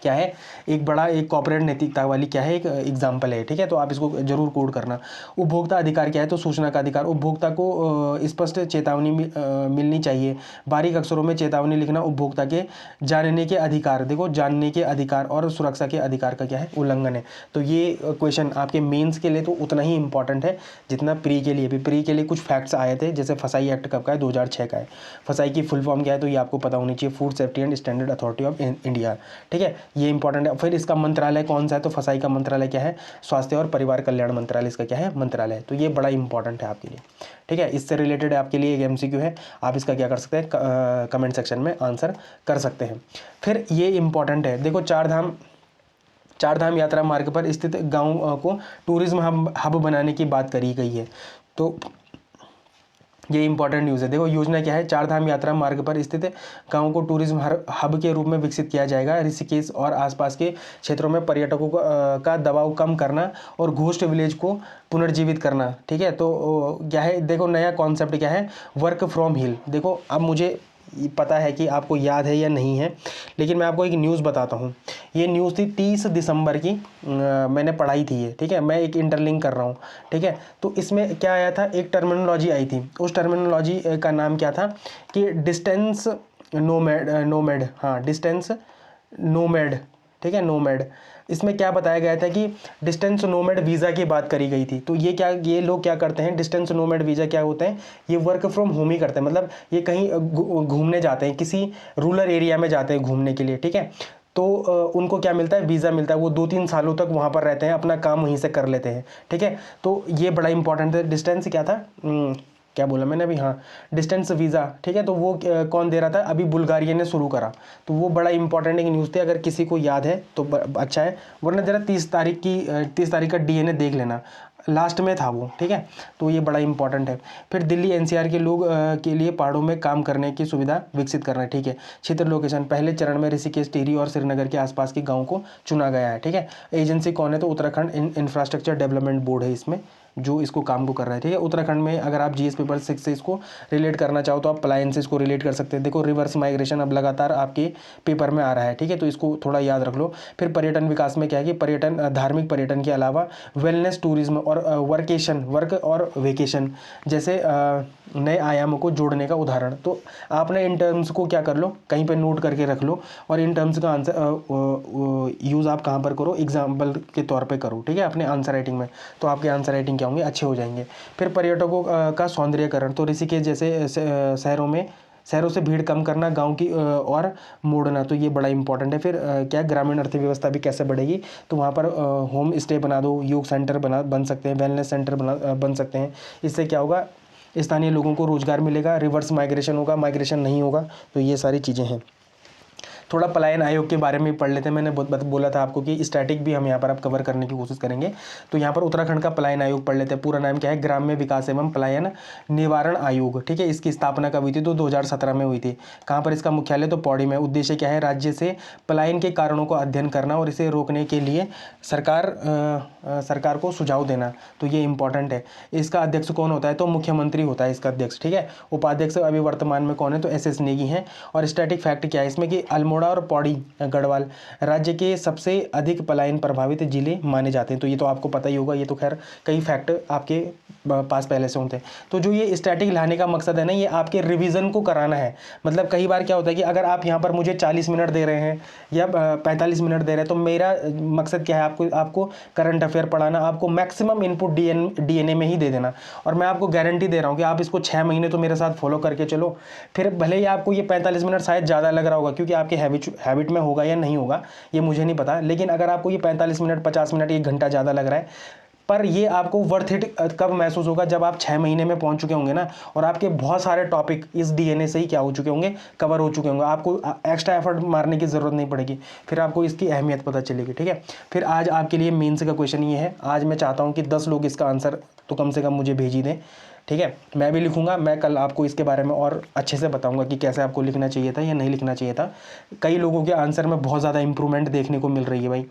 क्या है, एक बड़ा एक कॉर्पोरेट नैतिकता वाली क्या है, एक एग्जाम्पल है, ठीक है। तो आप इसको जरूर कोड करना। उपभोक्ता अधिकार क्या है, तो सूचना का अधिकार, उपभोक्ता को स्पष्ट चेतावनी मिलनी चाहिए, बारीक अक्षरों में चेतावनी लिखना उपभोक्ता के जानने के अधिकार, देखो जानने के अधिकार और सुरक्षा के अधिकार का क्या है, उल्लंघन है। तो ये क्वेश्चन आपके मेंस के लिए तो उतना ही इंपॉर्टेंट है जितना प्री के लिए भी। प्री के लिए कुछ फैक्ट्स आए थे, जैसे फसाई एक्ट कब का है, 2006 का है। फसाई की फुल फॉर्म क्या है, तो ये आपको पता होनी चाहिए, food safety and standard authority of India, ठीक है, ये इंपॉर्टेंट है। फिर इसका मंत्रालय कौन सा है, तो फसाई का मंत्रालय क्या है, स्वास्थ्य और परिवार कल्याण मंत्रालय इसका क्या है, मंत्रालय है। तो ये बड़ा इंपॉर्टेंट है आपके लिए, ठीक है। इससे रिलेटेड आपके लिए एक MCQ है, आप इसका क्या कर सकते हैं, कमेंट सेक्शन में आंसर कर सकते हैं। फिर ये इंपॉर्टेंट है, देखो चार धाम यात्रा मार्ग पर स्थित गाँव को टूरिज्म हब बनाने की बात करी गई है, तो ये इंपॉर्टेंट न्यूज़ है। देखो योजना क्या है, चार धाम यात्रा मार्ग पर स्थित गांव को टूरिज्म हब के रूप में विकसित किया जाएगा। ऋषिकेश और आसपास के क्षेत्रों में पर्यटकों का दबाव कम करना और घोस्ट विलेज को पुनर्जीवित करना, ठीक है। तो क्या है, देखो नया कॉन्सेप्ट क्या है, वर्क फ्रॉम हिल। देखो अब मुझे पता है कि आपको याद है या नहीं है, लेकिन मैं आपको एक न्यूज़ बताता हूँ। ये न्यूज़ थी 30 दिसंबर की, मैंने पढ़ाई थी ये, ठीक है, मैं एक इंटरलिंक कर रहा हूँ, ठीक है। तो इसमें क्या आया था, एक टर्मिनोलॉजी आई थी, उस टर्मिनोलॉजी का नाम क्या था कि डिस्टेंस नोमैड, हाँ डिस्टेंस नोमैड, ठीक है, नोमैड। इसमें क्या बताया गया था कि डिस्टेंस नोमैड वीज़ा की बात करी गई थी। तो ये लोग क्या करते हैं, डिस्टेंस नोमैड वीज़ा क्या होते हैं, ये वर्क फ्रॉम होम ही करते हैं, मतलब ये कहीं घूमने जाते हैं, किसी रूरल एरिया में जाते हैं घूमने के लिए, ठीक है। तो उनको क्या मिलता है, वीज़ा मिलता है, वो 2-3 सालों तक वहाँ पर रहते हैं, अपना काम वहीं से कर लेते हैं, ठीक है। तो ये बड़ा इंपॉर्टेंट है। डिस्टेंस क्या था, क्या बोला मैंने अभी, हाँ, डिस्टेंस वीज़ा, ठीक है। तो वो कौन दे रहा था, अभी बुल्गारिया ने शुरू करा, तो वो बड़ा इंपॉर्टेंट एक न्यूज़ थी, अगर किसी को याद है तो अच्छा है, वरना ज़रा 30 तारीख का डीएनए देख लेना, लास्ट में था वो, ठीक है। तो ये बड़ा इंपॉर्टेंट है। फिर दिल्ली एनसीआर के लोग के लिए पहाड़ों में काम करने की सुविधा विकसित करना है, ठीक है। क्षेत्र लोकेशन, पहले चरण में ऋषिकेश, टिहरी और श्रीनगर के आसपास के गाँव को चुना गया है, ठीक है। एजेंसी कौन है, तो उत्तराखंड इंफ्रास्ट्रक्चर डेवलपमेंट बोर्ड है इसमें, जो इसको काम को कर रहा है, ठीक है। उत्तराखंड में अगर आप जीएस पेपर 6 से इसको रिलेट करना चाहो तो आप पलायन से इसको रिलेट कर सकते हैं। देखो रिवर्स माइग्रेशन अब लगातार आपके पेपर में आ रहा है, ठीक है, तो इसको थोड़ा याद रख लो। फिर पर्यटन विकास में क्या है कि पर्यटन, धार्मिक पर्यटन के अलावा वेलनेस टूरिज्म और वर्क और वेकेशन जैसे नए आयामों को जोड़ने का उदाहरण। तो आपने इन टर्म्स को क्या कर लो, कहीं पे नोट करके रख लो, और इन टर्म्स का आंसर यूज़ आप कहाँ पर करो, एग्जाम्पल के तौर पे करो, ठीक है, अपने आंसर राइटिंग में। तो आपके आंसर राइटिंग क्या होंगे, अच्छे हो जाएंगे। फिर पर्यटकों का सौंदर्यकरण, तो ऋषिकेश जैसे शहरों से भीड़ कम करना, गांव की और मोड़ना, तो ये बड़ा इंपॉर्टेंट है। फिर क्या, ग्रामीण अर्थव्यवस्था भी कैसे बढ़ेगी, तो वहाँ पर होम स्टे बना दो, योग सेंटर बन सकते हैं, वेलनेस सेंटर बन सकते हैं। इससे क्या होगा, स्थानीय लोगों को रोजगार मिलेगा, रिवर्स माइग्रेशन होगा, माइग्रेशन नहीं होगा। तो ये सारी चीज़ें हैं। थोड़ा पलायन आयोग के बारे में पढ़ लेते हैं। मैंने बहुत बोला था आपको कि स्टैटिक भी हम यहाँ पर अब कवर करने की कोशिश करेंगे। तो यहाँ पर उत्तराखंड का पलायन आयोग पढ़ लेते हैं। पूरा नाम क्या है, ग्राम्य विकास एवं पलायन निवारण आयोग, ठीक है। इसकी स्थापना कब हुई थी, तो 2017 में हुई थी। कहाँ पर इसका मुख्यालय, तो पौड़ी में। उद्देश्य क्या है, राज्य से पलायन के कारणों को अध्ययन करना और इसे रोकने के लिए सरकार को सुझाव देना। तो ये इंपॉर्टेंट है। इसका अध्यक्ष कौन होता है, तो मुख्यमंत्री होता है इसका अध्यक्ष, ठीक है। उपाध्यक्ष अभी वर्तमान में कौन है, तो एस नेगी हैं। और स्टैटिक फैक्ट क्या है इसमें कि अल्मोड़ा और पौड़ी गढ़वाल राज्य के सबसे अधिक पलायन प्रभावित जिले माने जाते हैं। तो ये तो आपको पता ही होगा, ये तो खैर कई फैक्ट आपके पास पहले से होते हैं। तो जो ये स्टैटिक लाने का मकसद है ना, ये आपके रिवीजन को कराना है। मतलब कई बार क्या होता है कि अगर आप यहाँ पर मुझे 40 मिनट दे रहे हैं या 45 मिनट दे रहे हैं, तो मेरा मकसद क्या है, आपको करंट अफेयर पढ़ाना, आपको मैक्सिमम इनपुट डीएनए में ही दे देना। और मैं आपको गारंटी दे रहा हूँ कि आप इसको 6 महीने तो मेरे साथ फॉलो करके चलो, फिर भले ही आपको ये 45 मिनट शायद ज़्यादा लग रहा होगा, क्योंकि आपके हैबिट में होगा या नहीं होगा ये मुझे नहीं पता, लेकिन अगर आपको ये 45 मिनट, 50 मिनट, 1 घंटा ज़्यादा लग रहा है, पर ये आपको वर्थ इट कब महसूस होगा, जब आप 6 महीने में पहुंच चुके होंगे ना, और आपके बहुत सारे टॉपिक इस डीएनए से ही क्या हो चुके होंगे, कवर हो चुके होंगे। आपको एक्स्ट्रा एफर्ट मारने की ज़रूरत नहीं पड़ेगी, फिर आपको इसकी अहमियत पता चलेगी, ठीक है। फिर आज आपके लिए मेंस का क्वेश्चन ये है। आज मैं चाहता हूँ कि 10 लोग इसका आंसर तो कम से कम मुझे भेज ही दें, ठीक है। मैं भी लिखूंगा, मैं कल आपको इसके बारे में और अच्छे से बताऊंगा कि कैसे आपको लिखना चाहिए था या नहीं लिखना चाहिए था। कई लोगों के आंसर में बहुत ज़्यादा इंप्रूवमेंट देखने को मिल रही है भाई,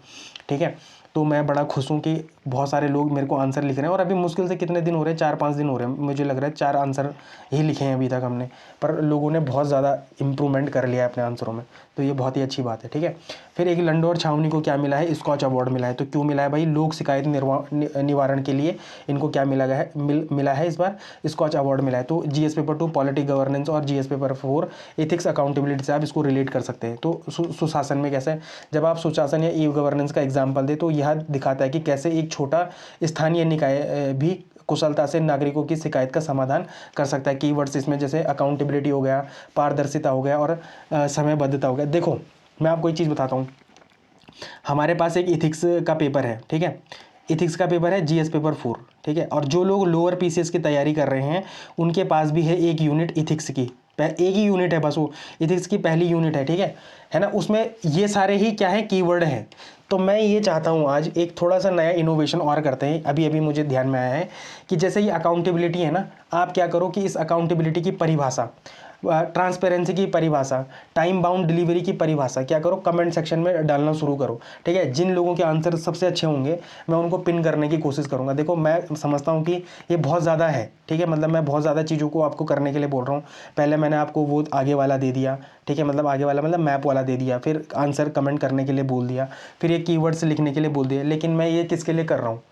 ठीक है। तो मैं बड़ा खुश हूँ कि बहुत सारे लोग मेरे को आंसर लिख रहे हैं। और अभी मुश्किल से कितने दिन हो रहे हैं, 4-5 दिन हो रहे हैं, मुझे लग रहा है 4 आंसर ही लिखे हैं अभी तक हमने, पर लोगों ने बहुत ज़्यादा इंप्रूवमेंट कर लिया है अपने आंसरों में। तो ये बहुत ही अच्छी बात है, ठीक है। फिर एक लंडौर छावनी को क्या मिला है, स्कॉच अवार्ड मिला है। तो क्यों मिला है भाई, लोक शिकायत निवारण के लिए इनको क्या मिला है इस बार, स्कॉच अवार्ड मिला है। तो जीएस पेपर 2 पॉलिटिक गवर्नेंस और जीएस पेपर 4 एथिक्स अकाउंटेबिलिटी से आप इसको रिलेट कर सकते हैं। तो सुशासन में कैसे, जब आप सुशासन या ई गवर्नेंस का एग्जाम्पल दे, तो यह दिखाता है कि कैसे एक छोटा स्थानीय निकाय भी कुशलता से नागरिकों की शिकायत का समाधान कर सकता है। कीवर्ड्स इसमें जैसे अकाउंटेबिलिटी हो गया, पारदर्शिता हो गया और समयबद्धता हो गया। देखो मैं आपको एक चीज़ बताता हूँ, हमारे पास एक इथिक्स का पेपर है, ठीक है। इथिक्स का पेपर है जीएस पेपर 4, ठीक है। और जो लोग लोअर पीसीएस की तैयारी कर रहे हैं उनके पास भी है एक यूनिट इथिक्स की, एक ही यूनिट है बस, वो इथिक्स की पहली यूनिट है, ठीक है ना। उसमें ये सारे ही क्या है, कीवर्ड हैं। तो मैं ये चाहता हूँ आज एक थोड़ा सा नया इनोवेशन और करते हैं। अभी अभी मुझे ध्यान में आया है कि जैसे ये अकाउंटेबिलिटी है ना, आप क्या करो कि इस अकाउंटेबिलिटी की परिभाषा, ट्रांसपेरेंसी की परिभाषा, टाइम बाउंड डिलीवरी की परिभाषा क्या करो, कमेंट सेक्शन में डालना शुरू करो, ठीक है। जिन लोगों के आंसर सबसे अच्छे होंगे मैं उनको पिन करने की कोशिश करूंगा। देखो मैं समझता हूँ कि ये बहुत ज़्यादा है, ठीक है, मतलब मैं बहुत ज़्यादा चीज़ों को आपको करने के लिए बोल रहा हूँ। पहले मैंने आपको वो आगे वाला दे दिया, ठीक है, मतलब आगे वाला मतलब मैप वाला दे दिया, फिर आंसर कमेंट करने के लिए बोल दिया, फिर ये कीवर्ड्स लिखने के लिए बोल दिया। लेकिन मैं ये किसके लिए कर रहा हूँ,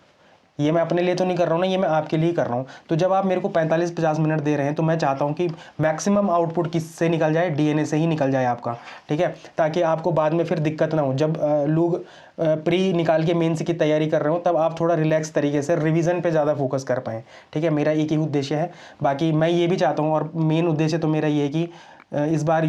ये मैं अपने लिए तो नहीं कर रहा हूँ ना, ये मैं आपके लिए कर रहा हूँ। तो जब आप मेरे को 45-50 मिनट दे रहे हैं तो मैं चाहता हूँ कि मैक्सिमम आउटपुट किससे निकल जाए, डीएनए से ही निकल जाए आपका, ठीक है, ताकि आपको बाद में फिर दिक्कत ना हो। जब लोग प्री निकाल के मेंस की तैयारी कर रहे हो तब आप थोड़ा रिलैक्स तरीके से रिवीजन पे ज़्यादा फोकस कर पाएँ, ठीक है। मेरा एक ही उद्देश्य है, बाकी मैं ये भी चाहता हूँ और मेन उद्देश्य तो मेरा ये है कि इस बार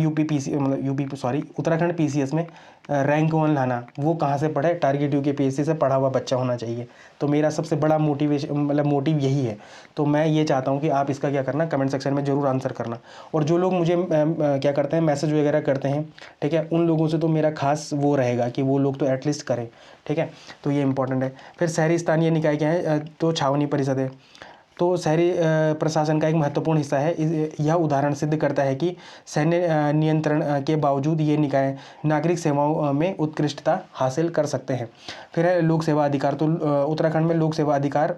उत्तराखंड पीसीएस में रैंक 1 लाना, वो कहाँ से पढ़े? टारगेट यूकेपीएससी से पढ़ा हुआ बच्चा होना चाहिए। तो मेरा सबसे बड़ा मोटिव यही है। तो मैं ये चाहता हूँ कि आप इसका क्या करना, कमेंट सेक्शन में ज़रूर आंसर करना। और जो लोग मुझे क्या करते हैं, मैसेज वगैरह करते हैं, ठीक है, उन लोगों से तो मेरा खास वो रहेगा कि वो लोग तो एटलीस्ट करें, ठीक है। तो ये इंपॉर्टेंट है। फिर शहरी स्थानीय निकाय क्या है? तो छावनी परिषद है। तो शहरी प्रशासन का एक महत्वपूर्ण हिस्सा है। यह उदाहरण सिद्ध करता है कि सैन्य नियंत्रण के बावजूद ये निकाय नागरिक सेवाओं में उत्कृष्टता हासिल कर सकते हैं। फिर है लोक सेवा अधिकार। तो उत्तराखंड में लोक सेवा अधिकार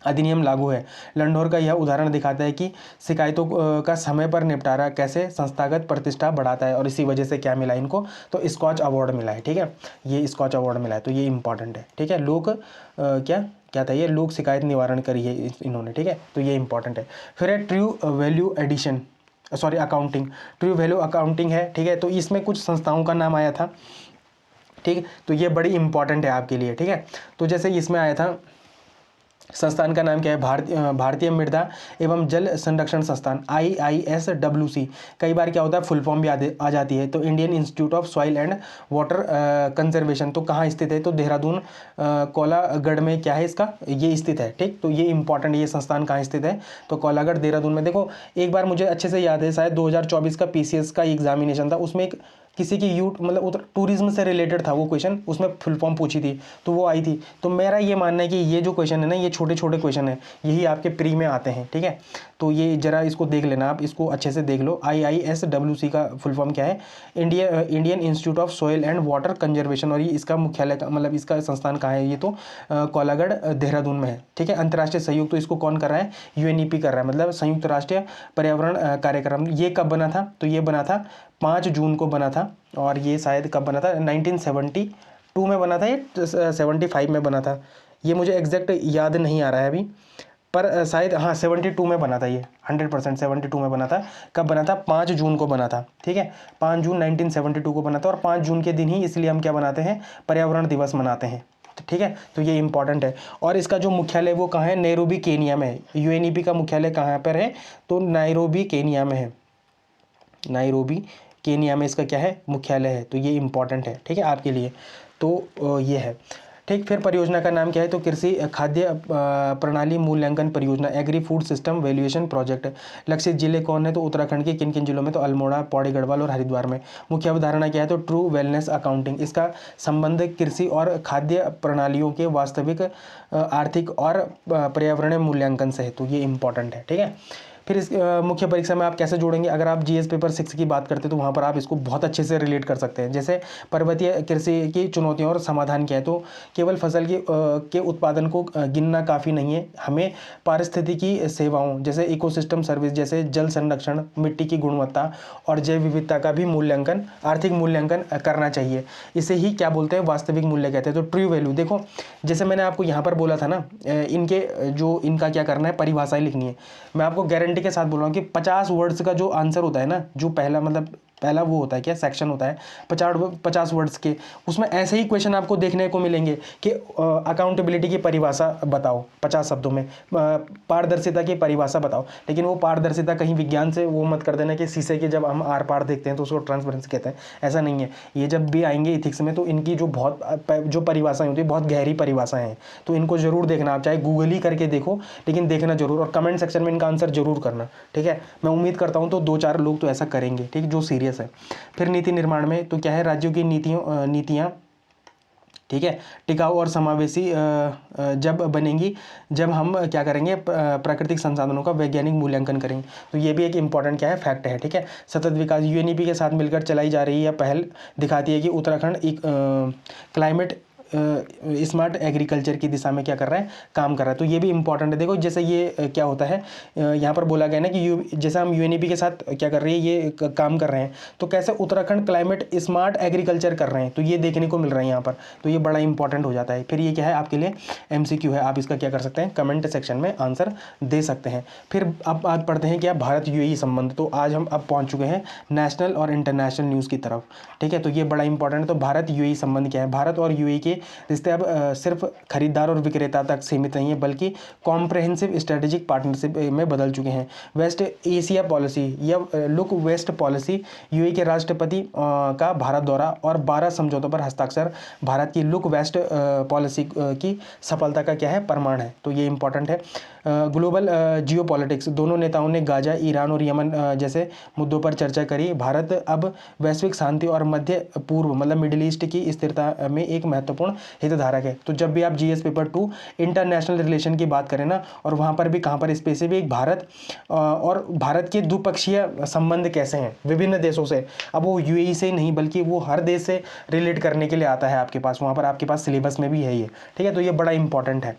अधिनियम लागू है। लंढौर का यह उदाहरण दिखाता है कि शिकायतों का समय पर निपटारा कैसे संस्थागत प्रतिष्ठा बढ़ाता है, और इसी वजह से क्या मिला इनको? तो स्कॉच अवार्ड मिला है, ठीक है, ये स्कॉच अवार्ड मिला है। तो ये इंपॉर्टेंट है, ठीक है। क्या था ये? लोक शिकायत निवारण करी है इन्होंने, ठीक है। तो ये इंपॉर्टेंट है। फिर है true value addition, accounting. True value accounting है, ठीक है। तो इसमें कुछ संस्थाओं का नाम आया था, ठीक है। तो ये बड़ी इंपॉर्टेंट है आपके लिए, ठीक है। तो जैसे इसमें आया था, संस्थान का नाम क्या है? भारतीय मृदा एवं जल संरक्षण संस्थान, IISWC। कई बार क्या होता है, फुल फॉर्म भी आ जाती है। तो Indian institute of soil and water conservation. तो कहाँ स्थित है? तो देहरादून कोलागढ़ में क्या है इसका? ये स्थित है, ठीक। तो ये इंपॉर्टेंट, ये संस्थान कहाँ स्थित है? तो कोलागढ़ देहरादून में। देखो एक बार मुझे अच्छे से याद है, शायद 2024 का PCS का एग्जामिनेशन था, उसमें एक किसी की टूरिज्म से रिलेटेड था वो क्वेश्चन, उसमें फुल फॉर्म पूछी थी, तो वो आई थी। तो मेरा ये मानना है कि ये जो क्वेश्चन है ना, ये छोटे छोटे क्वेश्चन है, यही आपके प्री में आते हैं, ठीक है। तो ये जरा इसको देख लेना, आप इसको अच्छे से देख लो। IISWC का फुल फॉर्म क्या है? Indian institute of soil and water conservation. और ये इसका मुख्यालय इसका संस्थान कहाँ है? ये तो कोलागढ़ देहरादून में है, ठीक है। अंतर्राष्ट्रीय सहयोग तो इसको कौन कर रहा है? UNEP कर रहा है, मतलब संयुक्त राष्ट्रीय पर्यावरण कार्यक्रम। ये कब बना था? तो ये बना था 5 जून को बना था। और ये शायद कब बना था? 1972 में बना था, ये 75 में बना था। ये मुझे एग्जैक्ट याद नहीं आ रहा है अभी, पर शायद हाँ 72 में बना था ये, 100% 72 में बना था। कब बना था? 5 जून को बना था, ठीक है। 5 जून 1972 को बना था। और 5 जून के दिन ही इसलिए हम क्या बनाते हैं? पर्यावरण दिवस मनाते हैं, ठीक है। तो ये इंपॉर्टेंट है। और इसका जो मुख्यालय वो कहाँ है? नैरोबी केनिया में है। UNEP का मुख्यालय कहाँ पर है? तो नायरोबी केनिया में है। नायरोबी केनिया में इसका क्या है? मुख्यालय है। तो ये इंपॉर्टेंट है, ठीक है, आपके लिए। तो ये है, ठीक। फिर परियोजना का नाम क्या है? तो कृषि खाद्य प्रणाली मूल्यांकन परियोजना, agri food system valuation project. लक्षित जिले कौन है? तो उत्तराखंड के किन किन जिलों में? तो अल्मोड़ा, पौड़ी गढ़वाल और हरिद्वार में। मुख्य अवधारणा क्या है? तो ट्रू वेलनेस अकाउंटिंग। इसका संबंध कृषि और खाद्य प्रणालियों के वास्तविक आर्थिक और पर्यावरणीय मूल्यांकन से है। तो ये इंपॉर्टेंट है, ठीक है। फिर इस मुख्य परीक्षा में आप कैसे जोड़ेंगे? अगर आप GS पेपर 6 की बात करते हैं तो वहाँ पर आप इसको बहुत अच्छे से रिलेट कर सकते हैं। जैसे पर्वतीय कृषि की चुनौतियाँ और समाधान क्या है? तो केवल फसल के उत्पादन को गिनना काफ़ी नहीं है, हमें पारिस्थितिकी सेवाओं जैसे इकोसिस्टम सर्विस, जैसे जल संरक्षण, मिट्टी की गुणवत्ता और जैव विविधता का भी मूल्यांकन, आर्थिक मूल्यांकन करना चाहिए। इसे ही क्या बोलते हैं? वास्तविक मूल्य कहते हैं। तो ट्रू वैल्यू, देखो जैसे मैंने आपको यहाँ पर बोला था ना, इनका क्या करना है? परिभाषाएं लिखनी है। मैं आपको गारंटी के साथ बोल रहा हूँ कि 50 वर्ड्स का जो आंसर होता है ना, जो पहला वो होता है, क्या सेक्शन होता है 50 वर्ड्स के, उसमें ऐसे ही क्वेश्चन आपको देखने को मिलेंगे कि अकाउंटेबिलिटी की परिभाषा बताओ 50 शब्दों में, पारदर्शिता की परिभाषा बताओ। लेकिन वो पारदर्शिता कहीं विज्ञान से वो मत कर देना कि शीशे के जब हम आर पार देखते हैं तो उसको ट्रांसपेरेंसी कहते हैं, ऐसा नहीं है। ये जब भी आएंगे इथिक्स में तो इनकी जो परिभाषाएं होती है बहुत गहरी परिभाषाएं हैं, तो इनको जरूर देखना। आप चाहे गूगल ही करके देखो, लेकिन देखना जरूर, और कमेंट सेक्शन में इनका आंसर जरूर करना, ठीक है। मैं उम्मीद करता हूँ तो 2-4 लोग तो ऐसा करेंगे, ठीक, जो सीरियस है। फिर नीति निर्माण में तो क्या है? राज्यों की नीतियाँ, ठीक है, टिकाऊ और समावेशी जब बनेंगी, जब हम क्या करेंगे? प्राकृतिक संसाधनों का वैज्ञानिक मूल्यांकन करेंगे। तो ये भी एक इंपॉर्टेंट क्या है? फैक्ट है, ठीक है। सतत विकास UNEP के साथ मिलकर चलाई जा रही है पहल दिखाती है कि उत्तराखंड एक क्लाइमेट स्मार्ट एग्रीकल्चर की दिशा में क्या कर रहा है? काम कर रहा है। तो ये भी इंपॉर्टेंट है। देखो जैसे ये क्या होता है, यहाँ पर बोला गया ना कि जैसे हम UNEP के साथ क्या कर रही है, ये काम कर रहे हैं, तो कैसे उत्तराखंड क्लाइमेट स्मार्ट एग्रीकल्चर कर रहे हैं, तो ये देखने को मिल रहा है यहाँ पर। तो ये बड़ा इंपॉर्टेंट हो जाता है। फिर ये क्या है? आपके लिए MCQ है, आप इसका क्या कर सकते हैं? कमेंट सेक्शन में आंसर दे सकते हैं। फिर अब आज पढ़ते हैं क्या? भारत UAE संबंध। तो आज हम अब पहुँच चुके हैं नेशनल और इंटरनेशनल न्यूज़ की तरफ, ठीक है। तो ये बड़ा इंपॉर्टेंट है। तो भारत UAE संबंध क्या है? भारत और UAE के रिश्ते अब सिर्फ खरीदार और विक्रेता तक सीमित नहीं है, बल्कि कॉम्प्रहेंसिव स्ट्रेटेजिक पार्टनरशिप में बदल चुके हैं। वेस्ट एशिया पॉलिसी या लुक वेस्ट पॉलिसी, यूएई के राष्ट्रपति का भारत दौरा और 12 समझौतों पर हस्ताक्षर भारत की लुक वेस्ट पॉलिसी की सफलता का क्या है, प्रमाण है। तो ये इंपॉर्टेंट है। ग्लोबल जियोपॉलिटिक्स, दोनों नेताओं ने गाजा, ईरान और यमन जैसे मुद्दों पर चर्चा करी। भारत अब वैश्विक शांति और मध्य पूर्व मतलब मिडिल ईस्ट की स्थिरता में एक महत्वपूर्ण हितधारक है। तो जब भी आप जीएस पेपर 2 इंटरनेशनल रिलेशन की बात करें ना, और वहाँ पर भी कहाँ पर स्पेसिफिक भारत और भारत के द्विपक्षीय संबंध कैसे हैं विभिन्न देशों से, अब वो यूएई से नहीं बल्कि वो हर देश से रिलेट करने के लिए आता है आपके पास, वहाँ पर आपके पास सिलेबस में भी है ये, ठीक है। तो ये बड़ा इंपॉर्टेंट है,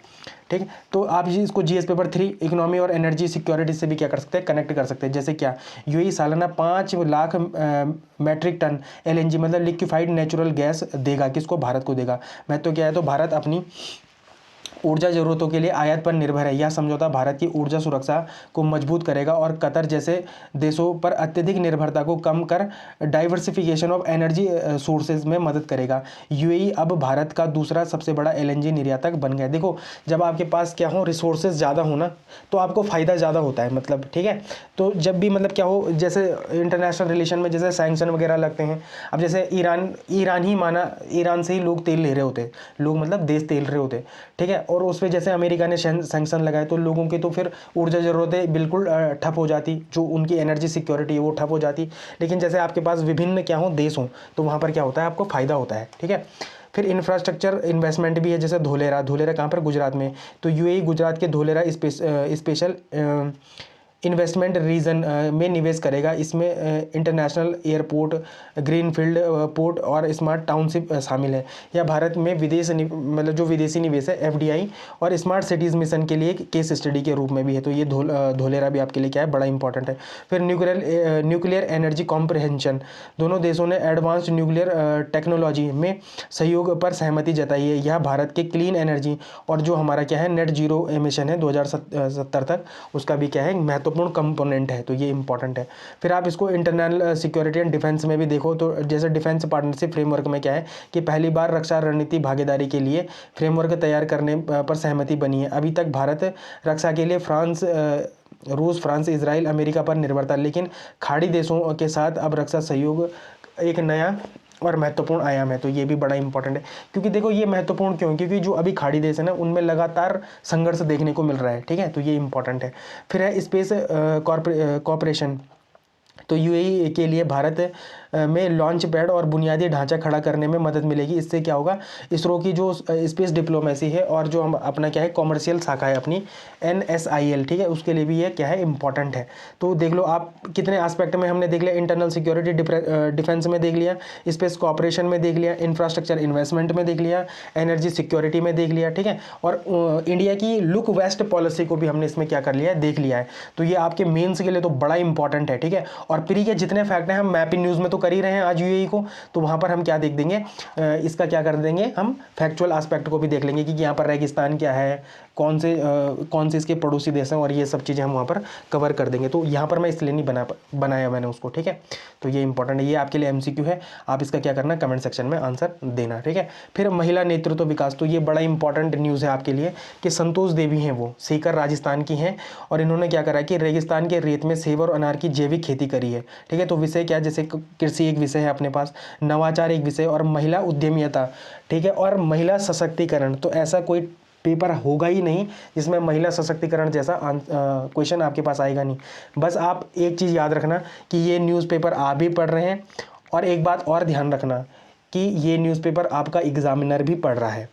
ठीक है। तो आप जी इसको जीएस पेपर 3 इकोनॉमी और एनर्जी सिक्योरिटी से भी क्या कर सकते हैं, कनेक्ट कर सकते हैं। जैसे क्या, यूएई सालाना 5 लाख मैट्रिक टन एलएनजी मतलब लिक्विफाइड नेचुरल गैस देगा, किसको, भारत को देगा। मैं तो क्या है, तो भारत अपनी ऊर्जा जरूरतों के लिए आयात पर निर्भर है। यह समझौता भारत की ऊर्जा सुरक्षा को मजबूत करेगा और कतर जैसे देशों पर अत्यधिक निर्भरता को कम कर डाइवर्सिफिकेशन ऑफ एनर्जी सोर्सेज में मदद करेगा। यूएई अब भारत का दूसरा सबसे बड़ा एलएनजी निर्यातक बन गया। देखो, जब आपके पास क्या हो, रिसोर्सेज ज़्यादा हो ना, तो आपको फ़ायदा ज़्यादा होता है, मतलब ठीक है। तो जब भी मतलब क्या हो, जैसे इंटरनेशनल रिलेशन में जैसे सैंक्शन वगैरह लगते हैं, अब जैसे ईरान ही माना, ईरान से ही लोग तेल ले रहे होते, लोग मतलब देश तेल रहे होते, ठीक है। और उस पर जैसे अमेरिका ने सैंक्शन लगाए तो लोगों की तो फिर ऊर्जा ज़रूरतें बिल्कुल ठप हो जाती, जो उनकी एनर्जी सिक्योरिटी है वो ठप हो जाती। लेकिन जैसे आपके पास विभिन्न क्या हो देश हों, तो वहाँ पर क्या होता है, आपको फ़ायदा होता है, ठीक है। फिर इंफ्रास्ट्रक्चर इन्वेस्टमेंट भी है, जैसे धोलेरा कहाँ पर, गुजरात में। तो यूएई गुजरात के धोलेरा स्पेशल इन्वेस्टमेंट रीजन में निवेश करेगा। इसमें इंटरनेशनल एयरपोर्ट, ग्रीनफील्ड पोर्ट और स्मार्ट टाउनशिप शामिल है। या भारत में मतलब जो विदेशी निवेश है, एफडीआई और स्मार्ट सिटीज़ मिशन के लिए केस स्टडी के रूप में भी है। तो ये धोलेरा भी आपके लिए क्या है, बड़ा इंपॉर्टेंट है। फिर न्यूक्लियर एनर्जी कॉम्प्रहेंशन, दोनों देशों ने एडवांस्ड न्यूक्लियर टेक्नोलॉजी में सहयोग पर सहमति जताई है। यह भारत के क्लीन एनर्जी और जो हमारा क्या है नेट जीरो एमिशन है 2070 तक, उसका भी क्या है महत्वपूर्ण कंपोनेंट है। तो ये इंपॉर्टेंट है। फिर आप इसको इंटरनल सिक्योरिटी एंड डिफेंस में भी देखो, तो जैसे डिफेंस पार्टनरशिप फ्रेमवर्क में क्या है कि पहली बार रक्षा रणनीति भागीदारी के लिए फ्रेमवर्क तैयार करने पर सहमति बनी है। अभी तक भारत रक्षा के लिए रूस, फ्रांस, इजराइल, अमेरिका पर निर्भर था, लेकिन खाड़ी देशों के साथ अब रक्षा सहयोग एक नया और महत्वपूर्ण आयाम है। तो ये भी बड़ा इंपॉर्टेंट है, क्योंकि देखो ये महत्वपूर्ण क्यों, क्योंकि जो अभी खाड़ी देश है ना, उनमें लगातार संघर्ष देखने को मिल रहा है, ठीक है। तो ये इंपॉर्टेंट है। फिर है स्पेस कॉर्पोरेशन, तो यूएई के लिए भारत में लॉन्च पैड और बुनियादी ढांचा खड़ा करने में मदद मिलेगी। इससे क्या होगा, इसरो की जो स्पेस डिप्लोमेसी है और जो हम अपना क्या है कॉमर्शियल शाखा है अपनी NSIL, ठीक है, उसके लिए भी ये क्या है इंपॉर्टेंट है। तो देख लो आप कितने एस्पेक्ट में हमने देख लिया, इंटरनल सिक्योरिटी डिफेंस में देख लिया, स्पेस कॉपरेशन में देख लिया, इंफ्रास्ट्रक्चर इन्वेस्टमेंट में देख लिया, एनर्जी सिक्योरिटी में देख लिया, ठीक है। और इंडिया की लुक वेस्ट पॉलिसी को भी हमने इसमें क्या कर लिया है, देख लिया है। तो ये आपके मेंस के लिए तो बड़ा इंपॉर्टेंट है, ठीक है। और प्री के जितने फैक्ट हैं हम मैपिंग न्यूज़ में तो कर ही रहे हैं आज यूएई को, तो वहाँ पर हम क्या देख देंगे, इसका क्या कर देंगे, हम फैक्चुअल एस्पेक्ट को भी देख लेंगे कि यहाँ पर रेगिस्तान क्या है, कौन से इसके पड़ोसी देश हैं, और ये सब चीज़ें हम वहाँ पर कवर कर देंगे। तो यहाँ पर मैं इसलिए नहीं बनाया मैंने उसको, ठीक है। तो ये इंपॉर्टेंट है, ये आपके लिए MCQ है, आप इसका क्या करना, कमेंट सेक्शन में आंसर देना, ठीक है। फिर महिला नेतृत्व विकास, तो ये बड़ा इंपॉर्टेंट न्यूज़ है आपके लिए कि संतोष देवी हैं, वो सीकर राजस्थान की हैं, और इन्होंने क्या करा कि रेगिस्तान के रेत में सेब और अनार की जैविक खेती करी है, ठीक है। तो विषय क्या, जैसे कृषि एक विषय है अपने पास, नवाचार एक विषय, और महिला उद्यमिता, ठीक है, और महिला सशक्तिकरण। तो ऐसा कोई पेपर होगा ही नहीं जिसमें महिला सशक्तिकरण जैसा क्वेश्चन आपके पास आएगा नहीं। बस आप एक चीज़ याद रखना कि ये न्यूज़पेपर आप भी पढ़ रहे हैं, और एक बात और ध्यान रखना कि ये न्यूज़पेपर आपका एग्जामिनर भी पढ़ रहा है,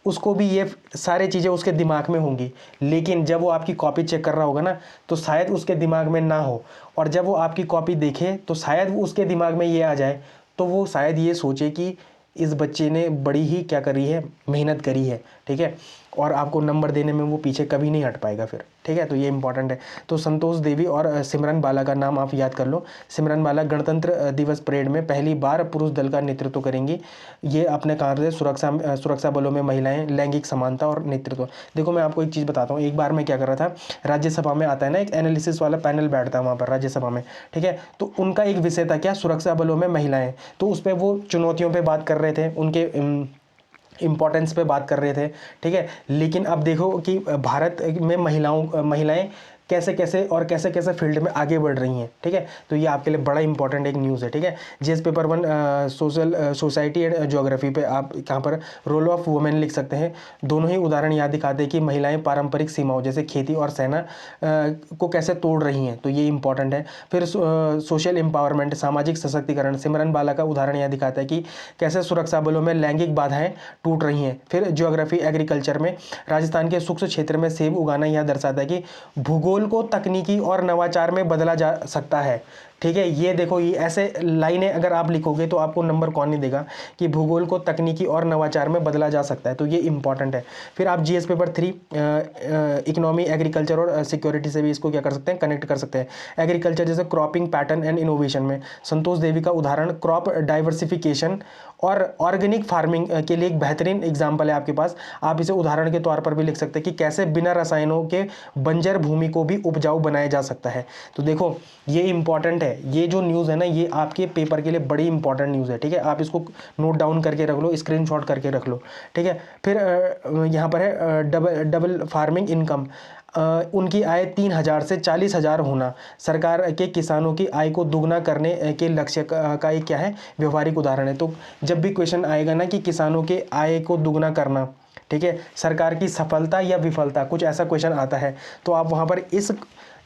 उसको भी ये सारी चीज़ें उसके दिमाग में होंगी, लेकिन जब वो आपकी कॉपी चेक कर रहा होगा ना, तो शायद उसके दिमाग में ना हो, और जब वो आपकी कॉपी देखे तो शायद उसके दिमाग में ये आ जाए, तो वो शायद ये सोचे कि इस बच्चे ने बड़ी ही क्या करी है, मेहनत करी है, ठीक है, और आपको नंबर देने में वो पीछे कभी नहीं हट पाएगा फिर, ठीक है। तो ये इंपॉर्टेंट है। तो संतोष देवी और सिमरन बाला का नाम आप याद कर लो। सिमरन बाला गणतंत्र दिवस परेड में पहली बार पुरुष दल का नेतृत्व करेंगी। ये अपने कार्य सुरक्षा बलों में महिलाएं, लैंगिक समानता और नेतृत्व। देखो मैं आपको एक चीज़ बताता हूँ, एक बार मैं क्या कर रहा था, राज्यसभा में आता है ना एक एनालिसिस वाला पैनल बैठता है वहाँ पर राज्यसभा में, ठीक है। तो उनका एक विषय था क्या, सुरक्षा बलों में महिलाएं। तो उस पर वो चुनौतियों पर बात कर रहे थे, उनके इम्पोर्टेंस पे बात कर रहे थे, ठीक है। लेकिन अब देखो कि भारत में महिलाएं कैसे कैसे फील्ड में आगे बढ़ रही हैं, ठीक है। तो ये आपके लिए बड़ा इंपॉर्टेंट एक न्यूज़ है, ठीक है। GS paper 1 society and geography पे आप यहाँ पर रोल ऑफ वुमेन लिख सकते हैं। दोनों ही उदाहरण याद दिखाते हैं कि महिलाएं पारंपरिक सीमाओं जैसे खेती और सेना को कैसे तोड़ रही हैं, तो ये इंपॉर्टेंट है। फिर सोशल एम्पावरमेंट, सामाजिक सशक्तिकरण, सिमरन बाला का उदाहरण यह दिखाता है कि कैसे सुरक्षा बलों में लैंगिक बाधाएं टूट रही हैं। फिर ज्योग्राफी एग्रीकल्चर में राजस्थान के शुष्क क्षेत्र में सेब उगाना यह दर्शाता है कि भूगोल को तकनीकी और नवाचार में बदला जा सकता है, ठीक है। ये देखो, ये ऐसे लाइनें अगर आप लिखोगे तो आपको नंबर कौन नहीं देगा कि भूगोल को तकनीकी और नवाचार में बदला जा सकता है, तो ये इंपॉर्टेंट है। फिर आप जीएस पेपर 3 इकोनॉमी, एग्रीकल्चर और सिक्योरिटी से भी इसको क्या कर सकते हैं, कनेक्ट कर सकते हैं। एग्रीकल्चर जैसे क्रॉपिंग पैटर्न एंड इनोवेशन में संतोष देवी का उदाहरण क्रॉप डाइवर्सिफिकेशन और ऑर्गेनिक फार्मिंग के लिए एक बेहतरीन एग्जाम्पल है आपके पास। आप इसे उदाहरण के तौर पर भी लिख सकते हैं कि कैसे बिना रसायनों के बंजर भूमि को भी उपजाऊ बनाया जा सकता है। तो देखो, ये इंपॉर्टेंट है, ये जो न्यूज़ है ना, ये आपके पेपर के लिए बड़ी इंपॉर्टेंट न्यूज़ है, ठीक है। आप इसको नोट डाउन करके रख लो, स्क्रीनशॉट करके रख लो, ठीक है। फिर यहाँ पर है डबल फार्मिंग इनकम, उनकी आय 3,000 से 40,000 होना सरकार के किसानों की आय को दुगना करने के लक्ष्य का एक क्या है, व्यवहारिक उदाहरण है। तो जब भी क्वेश्चन आएगा ना कि किसानों के आय को दुगना करना, ठीक है, सरकार की सफलता या विफलता, कुछ ऐसा क्वेश्चन आता है, तो आप वहाँ पर इस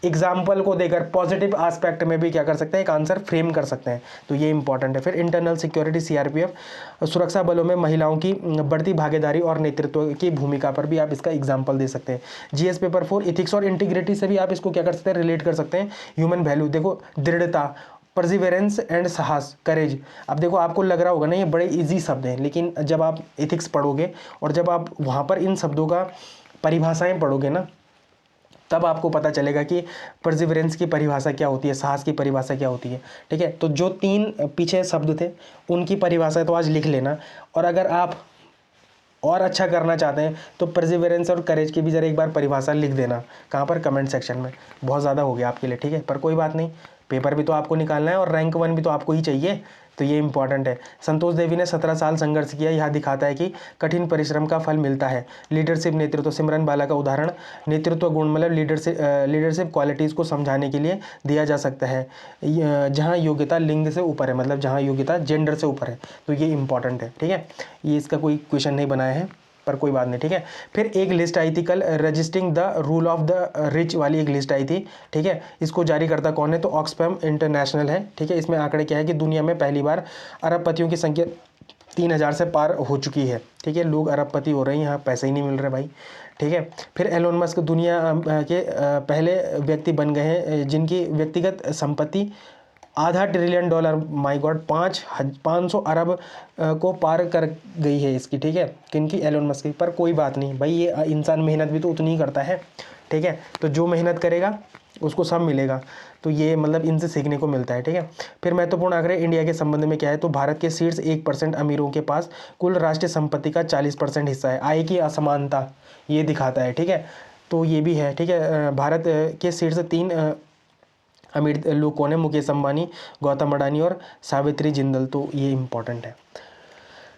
एग्जाम्पल को देकर पॉजिटिव एस्पेक्ट में भी क्या कर सकते हैं, एक आंसर फ्रेम कर सकते हैं, तो ये इंपॉर्टेंट है। फिर इंटरनल सिक्योरिटी सीआरपीएफ, सुरक्षा बलों में महिलाओं की बढ़ती भागीदारी और नेतृत्व की भूमिका पर भी आप इसका एग्जाम्पल दे सकते हैं। जीएस पेपर 4 इथिक्स और इंटीग्रिटी से भी आप इसको क्या कर सकते हैं, रिलेट कर सकते हैं। ह्यूमन वैल्यू, देखो दृढ़ता, परसिवेरेंस एंड साहस, करेज। अब देखो, आपको लग रहा होगा ना ये बड़े इजी शब्द हैं, लेकिन जब आप एथिक्स पढ़ोगे और जब आप वहाँ पर इन शब्दों का परिभाषाएं पढ़ोगे ना, तब आपको पता चलेगा कि परसिवरेंस की परिभाषा क्या होती है, साहस की परिभाषा क्या होती है, ठीक है। तो जो 3 पीछे शब्द थे उनकी परिभाषा तो आज लिख लेना, और अगर आप और अच्छा करना चाहते हैं तो परसिवरेंस और करेज की भी ज़रा एक बार परिभाषा लिख देना। कहाँ पर, कमेंट सेक्शन में। बहुत ज़्यादा हो गया आपके लिए, ठीक है, पर कोई बात नहीं, पेपर भी तो आपको निकालना है और रैंक 1 भी तो आपको ही चाहिए, तो ये इंपॉर्टेंट है। संतोष देवी ने 17 साल संघर्ष किया, यह दिखाता है कि कठिन परिश्रम का फल मिलता है। लीडरशिप, नेतृत्व, सिमरन बाला का उदाहरण नेतृत्व गुण मतलब लीडरशिप क्वालिटीज़ को समझाने के लिए दिया जा सकता है, जहाँ योग्यता लिंग से ऊपर है, मतलब जहाँ योग्यता जेंडर से ऊपर है, तो ये इंपॉर्टेंट है, ठीक है। ये इसका कोई क्वेश्चन नहीं बनाया है, पर कोई बात नहीं, ठीक है। फिर एक लिस्ट आई थी कल, registering the rule of the rich वाली एक लिस्ट आई थी, ठीक है। इसको जारी करता कौन है, तो ऑक्सफैम इंटरनेशनल है, ठीक है। इसमें आंकड़े क्या है कि दुनिया में पहली बार अरबपतियों की संख्या 3,000 से पार हो चुकी है, ठीक है। लोग अरबपति हो रहे हैं, यहाँ पैसे ही नहीं मिल रहे भाई, ठीक है। फिर एलोन मस्क दुनिया के पहले व्यक्ति बन गए हैं जिनकी व्यक्तिगत संपत्ति $500 ट्रिलियन, माई गॉड, 500 अरब को पार कर गई है इसकी, ठीक है, किनकी, एलोन मस्क की। पर कोई बात नहीं भाई, ये इंसान मेहनत भी तो उतनी ही करता है, ठीक है। तो जो मेहनत करेगा उसको सब मिलेगा, तो ये मतलब इनसे सीखने को मिलता है, ठीक है। फिर महत्वपूर्ण आंकड़े इंडिया के संबंध में क्या है, तो भारत के शीर्ष 1% अमीरों के पास कुल राष्ट्रीय संपत्ति का 40% हिस्सा है। आय की असमानता ये दिखाता है, ठीक है, तो ये भी है, ठीक है। भारत के शीर्ष 3 अमीर लोग कौन है, मुकेश अंबानी, गौतम अडानी और सावित्री जिंदल, तो ये इंपॉर्टेंट है,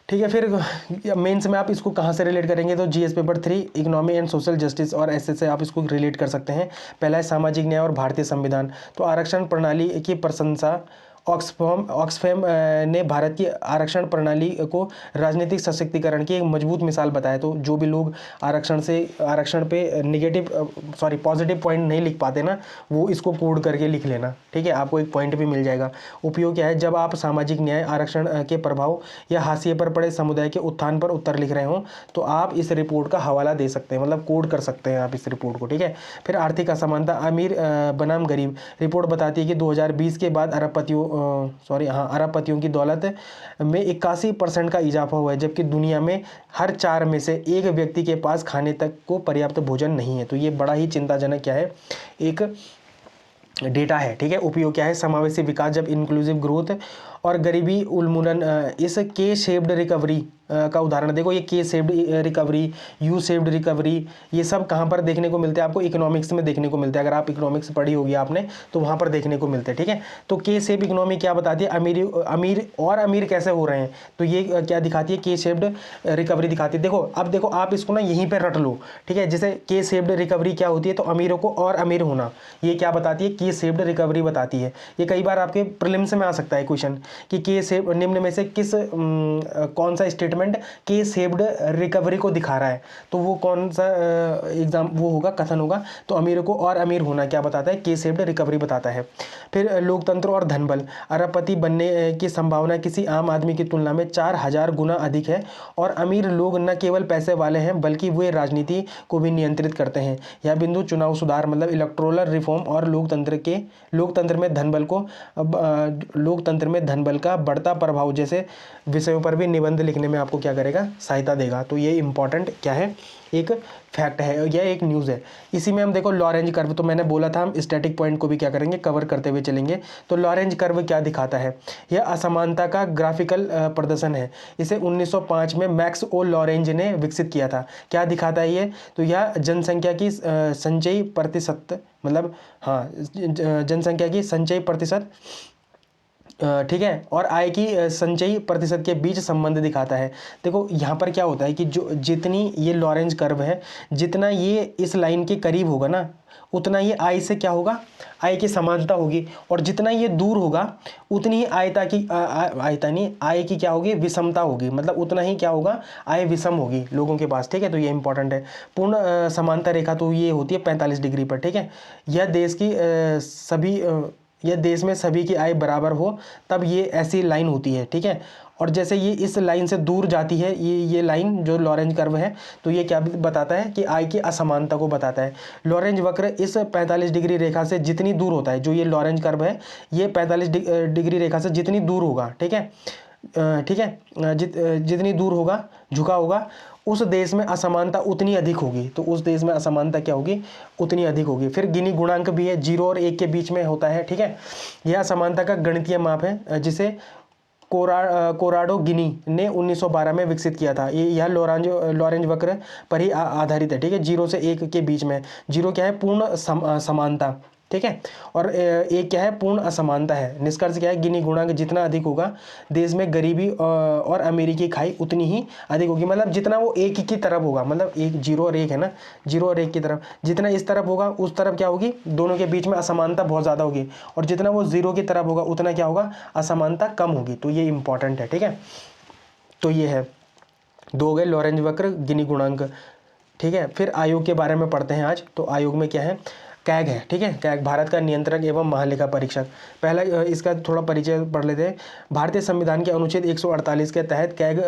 ठीक है। फिर मेंस में आप इसको कहाँ से रिलेट करेंगे, तो GS paper 3 economy and social justice और ऐसे से आप इसको रिलेट कर सकते हैं। पहला है सामाजिक न्याय और भारतीय संविधान, तो आरक्षण प्रणाली की प्रशंसा ऑक्सफैम ने भारत की आरक्षण प्रणाली को राजनीतिक सशक्तिकरण की एक मजबूत मिसाल बताया। तो जो भी लोग आरक्षण पे पॉजिटिव पॉइंट नहीं लिख पाते ना, वो इसको कोड करके लिख लेना, ठीक है, आपको एक पॉइंट भी मिल जाएगा। उपयोग क्या है, जब आप सामाजिक न्याय, आरक्षण के प्रभाव या हाशिए पर पड़े समुदाय के उत्थान पर उत्तर लिख रहे हो तो आप इस रिपोर्ट का हवाला दे सकते हैं, मतलब कोड कर सकते हैं आप इस रिपोर्ट को, ठीक है। फिर आर्थिक असमानता, अमीर बनाम गरीब, रिपोर्ट बताती है कि 2020 के बाद अरबपतियों की दौलत में 81% का इजाफा हुआ है, जबकि दुनिया में हर 4 में से 1 व्यक्ति के पास खाने तक को पर्याप्त भोजन नहीं है। तो ये बड़ा ही चिंताजनक क्या है, एक डेटा है, ठीक है। उपयोग क्या है, समावेशी विकास, जब इंक्लूसिव ग्रोथ और गरीबी उन्मूलन। इस के शेप्ड रिकवरी का उदाहरण देखो, ये के shaped recovery, U shaped recovery, ये सब कहाँ पर देखने को मिलते हैं आपको? इकोनॉमिक्स में देखने को मिलते हैं। अगर आप इकोनॉमिक्स पढ़ी होगी आपने तो वहाँ पर देखने को मिलते हैं, ठीक है। तो के शेप इकोनॉमी क्या बताती है? अमीर और अमीर कैसे हो रहे हैं, तो ये क्या दिखाती है? के शेप्ड रिकवरी दिखाती है। देखो अब देखो, आप इसको ना यहीं पर रट लो, ठीक है। जैसे के शेप्ड रिकवरी क्या होती है, तो अमीरों को और अमीर होना, ये क्या बताती है? के शेप्ड रिकवरी बताती है। ये कई बार आपके प्रीलिम्स में आ सकता है क्वेश्चन कि के शेप निम्न में से किस कौन सा स्टेटमेंट के शेप्ड रिकवरी को दिखा रहा है, तो वो कौन सा एग्जाम वो होगा, कथन होगा? तो अमीरों को और अमीर होना क्या बताता है? के शेप्ड रिकवरी बताता है। फिर लोकतंत्र और धनबल। अरबपति बनने की संभावना किसी आम आदमी की तुलना में 4000 गुना अधिक है, और अमीर लोग न केवल पैसे वाले हैं बल्कि वे राजनीति को भी नियंत्रित करते हैं। यह बिंदु चुनाव सुधार मतलब इलेक्टोरल रिफॉर्म और लोकतंत्र में धनबल का बढ़ता प्रभाव जैसे विषयों पर भी निबंध लिखने में आपको क्या करेगा? सहायता देगा। तो ये इंपॉर्टेंट क्या है? एक फैक्ट है, यह एक न्यूज़ है। इसी में हम देखो लॉरेंज कर्व, तो मैंने बोला था हम स्टैटिक पॉइंट को भी क्या करेंगे? कवर करते हुए चलेंगे। तो लॉरेंज कर्व क्या दिखाता है? यह असमानता का ग्राफिकल प्रदर्शन है। इसे 1905 में मैक्स ओ लॉरेंज ने विकसित किया था। क्या दिखाता है ये? तो यह जनसंख्या की संचयी प्रतिशत, मतलब हाँ, जनसंख्या की संचयी प्रतिशत, ठीक है, और आय की संचयी प्रतिशत के बीच संबंध दिखाता है। देखो यहाँ पर क्या होता है कि जो जितनी ये लॉरेंज कर्व है, जितना ये इस लाइन के करीब होगा ना, उतना ये आय से क्या होगा? आय की समानता होगी, और जितना ये दूर होगा उतनी ही आय की क्या होगी? विषमता होगी, मतलब उतना ही क्या होगा? आय विषम होगी लोगों के पास, ठीक है। तो ये इंपॉर्टेंट है। पूर्ण समानता रेखा तो ये होती है 45 डिग्री पर, ठीक है। यह देश में सभी की आय बराबर हो तब ये ऐसी लाइन होती है, ठीक है। और जैसे ये इस लाइन से दूर जाती है, ये लाइन जो लॉरेंज कर्व है, तो ये क्या बताता है? कि आय की असमानता को बताता है। लॉरेंज वक्र इस 45 डिग्री रेखा से जितनी दूर होता है, जो ये लॉरेंज कर्व है, ये 45 डिग्री रेखा से जितनी दूर होगा, ठीक है, जितनी दूर होगा, झुका होगा, उस देश में असमानता उतनी अधिक होगी। तो उस देश में असमानता क्या होगी? उतनी अधिक होगी। फिर गिनी गुणांक भी है, 0 और 1 के बीच में होता है, ठीक है। यह असमानता का गणितीय माप है जिसे कोराडो गिनी ने 1912 में विकसित किया था। यह लॉरेंज वक्र पर ही आधारित है, ठीक है। 0 से 1 के बीच में, 0 क्या है? पूर्ण समानता, ठीक है, और एक क्या है? पूर्ण असमानता है। निष्कर्ष क्या है? गिनी गुणांक जितना अधिक होगा, देश में गरीबी और अमीरी की खाई उतनी ही अधिक होगी। मतलब जितना वो एक की तरफ होगा, मतलब 0 और 1 है ना, 0 और 1 की तरफ, जितना इस तरफ होगा उस तरफ क्या होगी? दोनों के बीच में असमानता बहुत ज़्यादा होगी, और जितना वो 0 की तरफ होगा उतना क्या होगा? असमानता कम होगी। तो ये इंपॉर्टेंट है, ठीक है। तो ये है, 2 हो गए लॉरेंज वक्र, गिनी गुणांक, ठीक है। फिर आयोग के बारे में पढ़ते हैं आज। तो आयोग में क्या है? कैग है, ठीक है। कैग भारत का नियंत्रक एवं महालेखा परीक्षक। पहला इसका थोड़ा परिचय पढ़ लेते हैं। भारतीय संविधान के अनुच्छेद 148 के तहत कैग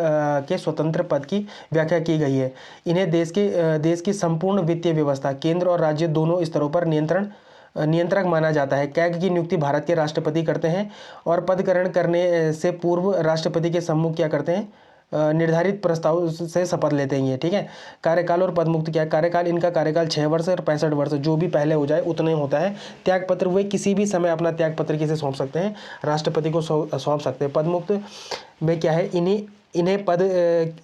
के स्वतंत्र पद की व्याख्या की गई है। इन्हें देश की संपूर्ण वित्तीय व्यवस्था, केंद्र और राज्य दोनों स्तरों पर नियंत्रक माना जाता है। कैग की नियुक्ति भारत के राष्ट्रपति करते हैं, और पद ग्रहण करने से पूर्व राष्ट्रपति के सम्मुख क्या करते हैं? निर्धारित प्रस्ताव से शपथ लेते हैं ये, ठीक है। कार्यकाल और पदमुक्त क्या है? कार्यकाल, इनका कार्यकाल 6 वर्ष और 65 वर्ष, जो भी पहले हो जाए उतने होता है। त्यागपत्र, वे किसी भी समय अपना त्यागपत्र किसे सौंप सकते हैं? राष्ट्रपति को सौंप सकते हैं। पदमुक्त में क्या है? इन्हें पद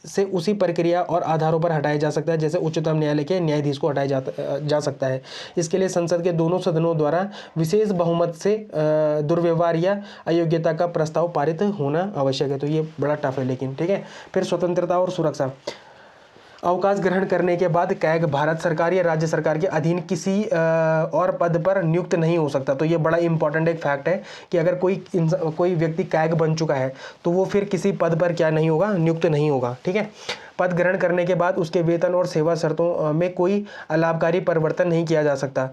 से उसी प्रक्रिया और आधारों पर हटाया जा सकता है जैसे उच्चतम न्यायालय के न्यायाधीश को हटाया जा सकता है। इसके लिए संसद के दोनों सदनों द्वारा विशेष बहुमत से दुर्व्यवहार या अयोग्यता का प्रस्ताव पारित होना आवश्यक है। तो ये बड़ा टफ है लेकिन, ठीक है। फिर स्वतंत्रता और सुरक्षा। अवकाश ग्रहण करने के बाद कैग भारत सरकार या राज्य सरकार के अधीन किसी और पद पर नियुक्त नहीं हो सकता। तो ये बड़ा इंपॉर्टेंट एक फैक्ट है कि अगर कोई व्यक्ति कैग बन चुका है तो वो फिर किसी पद पर क्या नहीं होगा? नियुक्त नहीं होगा, ठीक है। पद ग्रहण करने के बाद उसके वेतन और सेवा शर्तों में कोई अलाभकारी परिवर्तन नहीं किया जा सकता।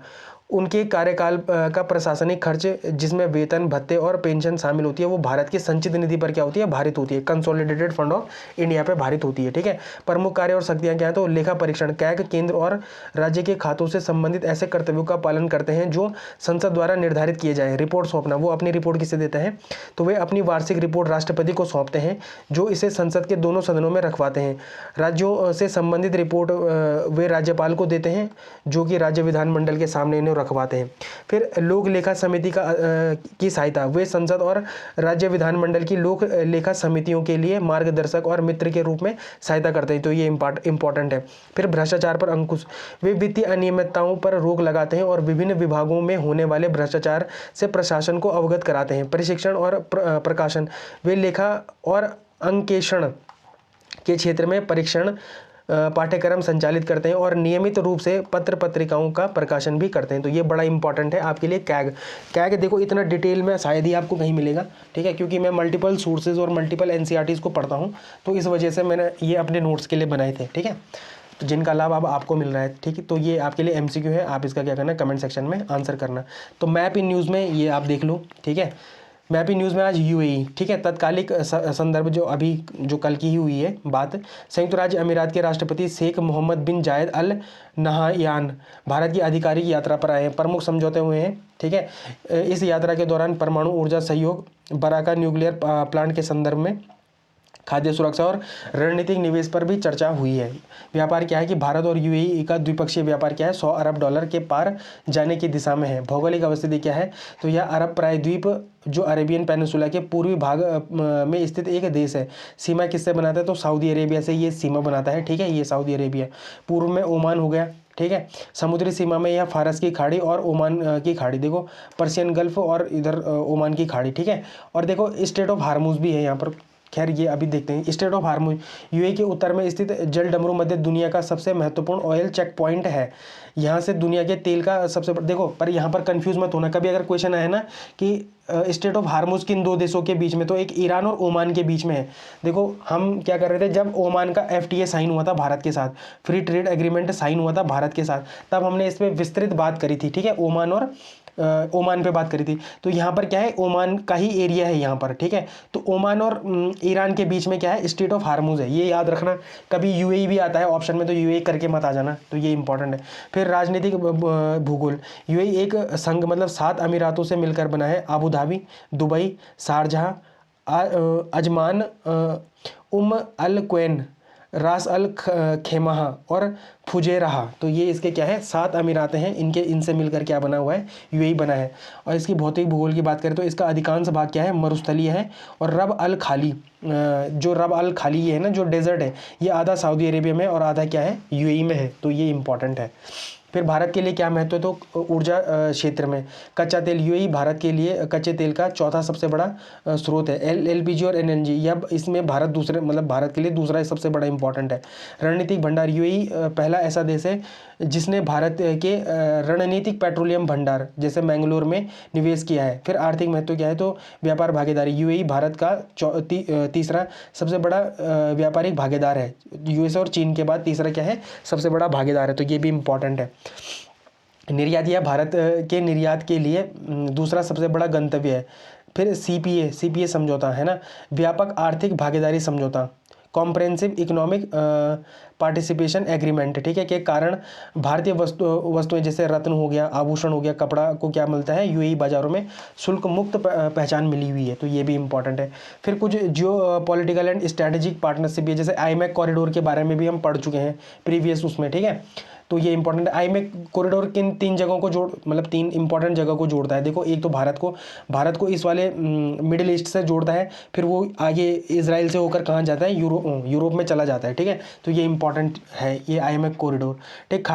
उनके कार्यकाल का प्रशासनिक खर्च, जिसमें वेतन, भत्ते और पेंशन शामिल होती है, वो भारत की संचित निधि पर क्या होती है? भारित होती है। कंसोलिडेटेड फंड ऑफ इंडिया पे भारित होती है, ठीक है। प्रमुख कार्य और शक्तियां क्या है? तो लेखा परीक्षण। कैग केंद्र और राज्य के खातों से संबंधित ऐसे कर्तव्यों का पालन करते हैं जो संसद द्वारा निर्धारित किए जाए। रिपोर्ट सौंपना, वो अपनी रिपोर्ट किसे देते हैं? तो वे अपनी वार्षिक रिपोर्ट राष्ट्रपति को सौंपते हैं, जो इसे संसद के दोनों सदनों में रखवाते हैं। राज्यों से संबंधित रिपोर्ट वे राज्यपाल को देते हैं, जो कि राज्य विधानमंडल के सामने इन्हें रखवाते हैं। फिर लोक लेखा समिति की सहायता, वे संसद और राज्य विधानमंडल की लोक लेखा समितियों के लिए मार्गदर्शक और मित्र के रूप में सहायता करते हैं, तो ये इंपॉर्टेंट है। फिर भ्रष्टाचार पर अंकुश, वे वित्तीय अनियमितताओं पर रोक लगाते हैं और विभिन्न विभागों में होने वाले भ्रष्टाचार से प्रशासन को अवगत कराते हैं। प्रशिक्षण और प्रकाशन, वे लेखा और अंकेक्षण के क्षेत्र में परीक्षण पाठ्यक्रम संचालित करते हैं और नियमित रूप से पत्र पत्रिकाओं का प्रकाशन भी करते हैं, तो ये बड़ा इंपॉर्टेंट है आपके लिए। कैग देखो इतना डिटेल में शायद ही आपको कहीं मिलेगा, ठीक है, क्योंकि मैं मल्टीपल सोर्सेज और मल्टीपल एनसीईआरटीज़ को पढ़ता हूँ, तो इस वजह से मैंने ये अपने नोट्स के लिए बनाए थे, ठीक है, तो जिनका लाभ अब आपको मिल रहा है, ठीक है। तो ये आपके लिए एमसीक्यू है, आप इसका क्या करना, कमेंट सेक्शन में आंसर करना। तो मैप इन न्यूज़ में ये आप देख लो, ठीक है। मैप इन न्यूज़ में आज यूएई, ठीक है, तत्कालिक संदर्भ जो अभी जो कल की ही हुई है बात, संयुक्त राज्य अमीरात के राष्ट्रपति शेख मोहम्मद बिन जायद अल नहायान भारत की आधिकारिक यात्रा पर आए हैं। प्रमुख समझौते हुए हैं, ठीक है। इस यात्रा के दौरान परमाणु ऊर्जा सहयोग, बराका न्यूक्लियर प्लांट के संदर्भ में, खाद्य सुरक्षा और रणनीतिक निवेश पर भी चर्चा हुई है। व्यापार क्या है कि भारत और यूएई का द्विपक्षीय व्यापार क्या है, 100 अरब डॉलर के पार जाने की दिशा में है। भौगोलिक अवस्थिति क्या है, तो यह अरब प्रायद्वीप जो अरेबियन पेनिनसुला के पूर्वी भाग में स्थित एक देश है। सीमा किससे बनाता है, तो सऊदी अरेबिया से ये सीमा बनाता है, ठीक है, ये सऊदी अरेबिया। पूर्व में ओमान हो गया, ठीक है। समुद्री सीमा में यह फारस की खाड़ी और ओमान की खाड़ी, देखो पर्शियन गल्फ और इधर ओमान की खाड़ी, ठीक है। और देखो स्ट्रेट ऑफ हार्मुज भी है यहाँ पर, खैर ये अभी देखते हैं। स्ट्रेट ऑफ हार्मुज यूएई के उत्तर में स्थित जलडमरू मध्य दुनिया का सबसे महत्वपूर्ण ऑयल चेक पॉइंट है। यहाँ से दुनिया के तेल का सबसे देखो, पर यहाँ पर कंफ्यूज मत होना, कभी अगर क्वेश्चन आए ना कि स्ट्रेट ऑफ हार्मुज किन दो देशों के बीच में, तो एक ईरान और ओमान के बीच में है। देखो हम क्या कर रहे थे, जब ओमान का एफटीए साइन हुआ था भारत के साथ, फ्री ट्रेड एग्रीमेंट साइन हुआ था भारत के साथ, तब हमने इस पर विस्तृत बात करी थी, ठीक है, ओमान पे बात करी थी। तो यहाँ पर क्या है, ओमान का ही एरिया है यहाँ पर, ठीक है। तो ओमान और ईरान के बीच में क्या है, स्ट्रेट ऑफ हार्मुज है, ये याद रखना। कभी यूएई भी आता है ऑप्शन में, तो यूएई करके मत आ जाना, तो ये इंपॉर्टेंट है। फिर राजनीतिक भूगोल, यूएई एक संघ मतलब 7 अमीरातों से मिलकर बना है। Abu Dhabi, Dubai, Sharjah, Ajman, Al Quwain, Ras Al खेमा और फुजेराह, तो ये इसके क्या है, 7 अमीरातें हैं, इनसे मिलकर क्या बना हुआ है, यूएई बना है। और इसकी भौतिक भूगोल की बात करें तो इसका अधिकांश भाग क्या है, मरुस्थलीय है। और रब अल खाली, जो रब अल खाली ये है ना, जो डेजर्ट है, ये आधा सऊदी अरेबिया में और आधा क्या है, यूएई में है, तो ये इंपॉर्टेंट है। फिर भारत के लिए क्या महत्व है, तो ऊर्जा क्षेत्र में कच्चा तेल, यूएई भारत के लिए कच्चे तेल का चौथा सबसे बड़ा स्रोत है। एलपीजी और एनएनजी, यह इसमें भारत दूसरे मतलब भारत के लिए दूसरा सबसे बड़ा इंपॉर्टेंट है। रणनीतिक भंडार, यूएई पहला ऐसा देश है जिसने भारत के रणनीतिक पेट्रोलियम भंडार जैसे मैंगलोर में निवेश किया है। फिर आर्थिक महत्व क्या है, तो व्यापार भागीदारी, यूएई भारत का तीसरा सबसे बड़ा व्यापारिक भागीदार है। यूएस और चीन के बाद तीसरा क्या है, सबसे बड़ा भागीदार है, तो ये भी इंपॉर्टेंट है। निर्यात, या भारत के निर्यात के लिए दूसरा सबसे बड़ा गंतव्य है। फिर सीपीए समझौता है ना, व्यापक आर्थिक भागीदारी समझौता, कॉम्प्रहेंसिव इकोनॉमिक पार्टिसिपेशन एग्रीमेंट, ठीक है, के कारण भारतीय वस्तुएं जैसे रत्न हो गया, आभूषण हो गया, कपड़ा को क्या मिलता है, यूएई बाजारों में शुल्क मुक्त पहचान मिली हुई है, तो ये भी इंपॉर्टेंट है। फिर कुछ जियो पॉलिटिकल एंड स्ट्रेटेजिक पार्टनरशिप है, जैसे आईमैक कॉरिडोर के बारे में भी हम पढ़ चुके हैं प्रीवियस उसमें, ठीक है, तो ये इंपॉर्टेंट है। आईमैक कॉरिडोर किन 3 जगहों को मतलब 3 इंपॉर्टेंट जगह को जोड़ता है। देखो एक तो भारत को इस वाले मिडिल ईस्ट से जोड़ता है, फिर वो आगे इजराइल से होकर कहाँ जाता है, यूरोप में चला जाता है, ठीक है, तो ये इंपॉर्टेंट है ये आईमैक कॉरिडोर। ठीक,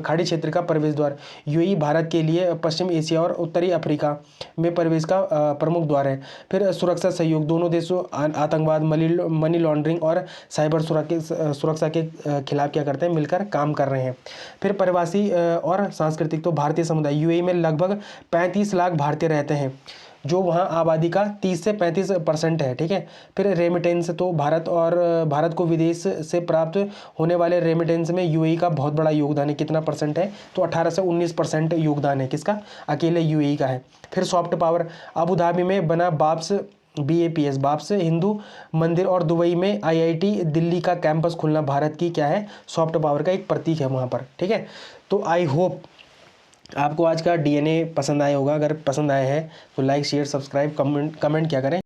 खाड़ी क्षेत्र का प्रवेश द्वार, यूएई भारत के लिए पश्चिम एशिया और उत्तरी अफ्रीका में प्रवेश का प्रमुख द्वार है। फिर सुरक्षा सहयोग, दोनों देशों आतंकवाद, मनी लॉन्ड्रिंग और साइबर सुरक्षा के खिलाफ क्या करते हैं, मिलकर काम कर रहे हैं। फिर प्रवासी और सांस्कृतिक, तो भारतीय समुदाय, यूएई में लगभग 35 लाख भारतीय रहते हैं, जो वहाँ आबादी का 30 से 35% है, ठीक है। फिर रेमिटेंस, तो भारत को विदेश से प्राप्त होने वाले रेमिटेंस में यूएई का बहुत बड़ा योगदान है। कितना परसेंट है, तो 18 से 19% योगदान है, किसका, अकेले यूएई का है। फिर सॉफ्ट पावर, अबू धाबी में बना बाप्स हिंदू मंदिर और दुबई में आईआईटी दिल्ली का कैंपस खुलना भारत की क्या है, सॉफ्ट पावर का एक प्रतीक है वहाँ पर, ठीक है। तो आई होप आपको आज का डीएनए पसंद आया होगा। अगर पसंद आया है तो लाइक शेयर सब्सक्राइब कमेंट क्या करें।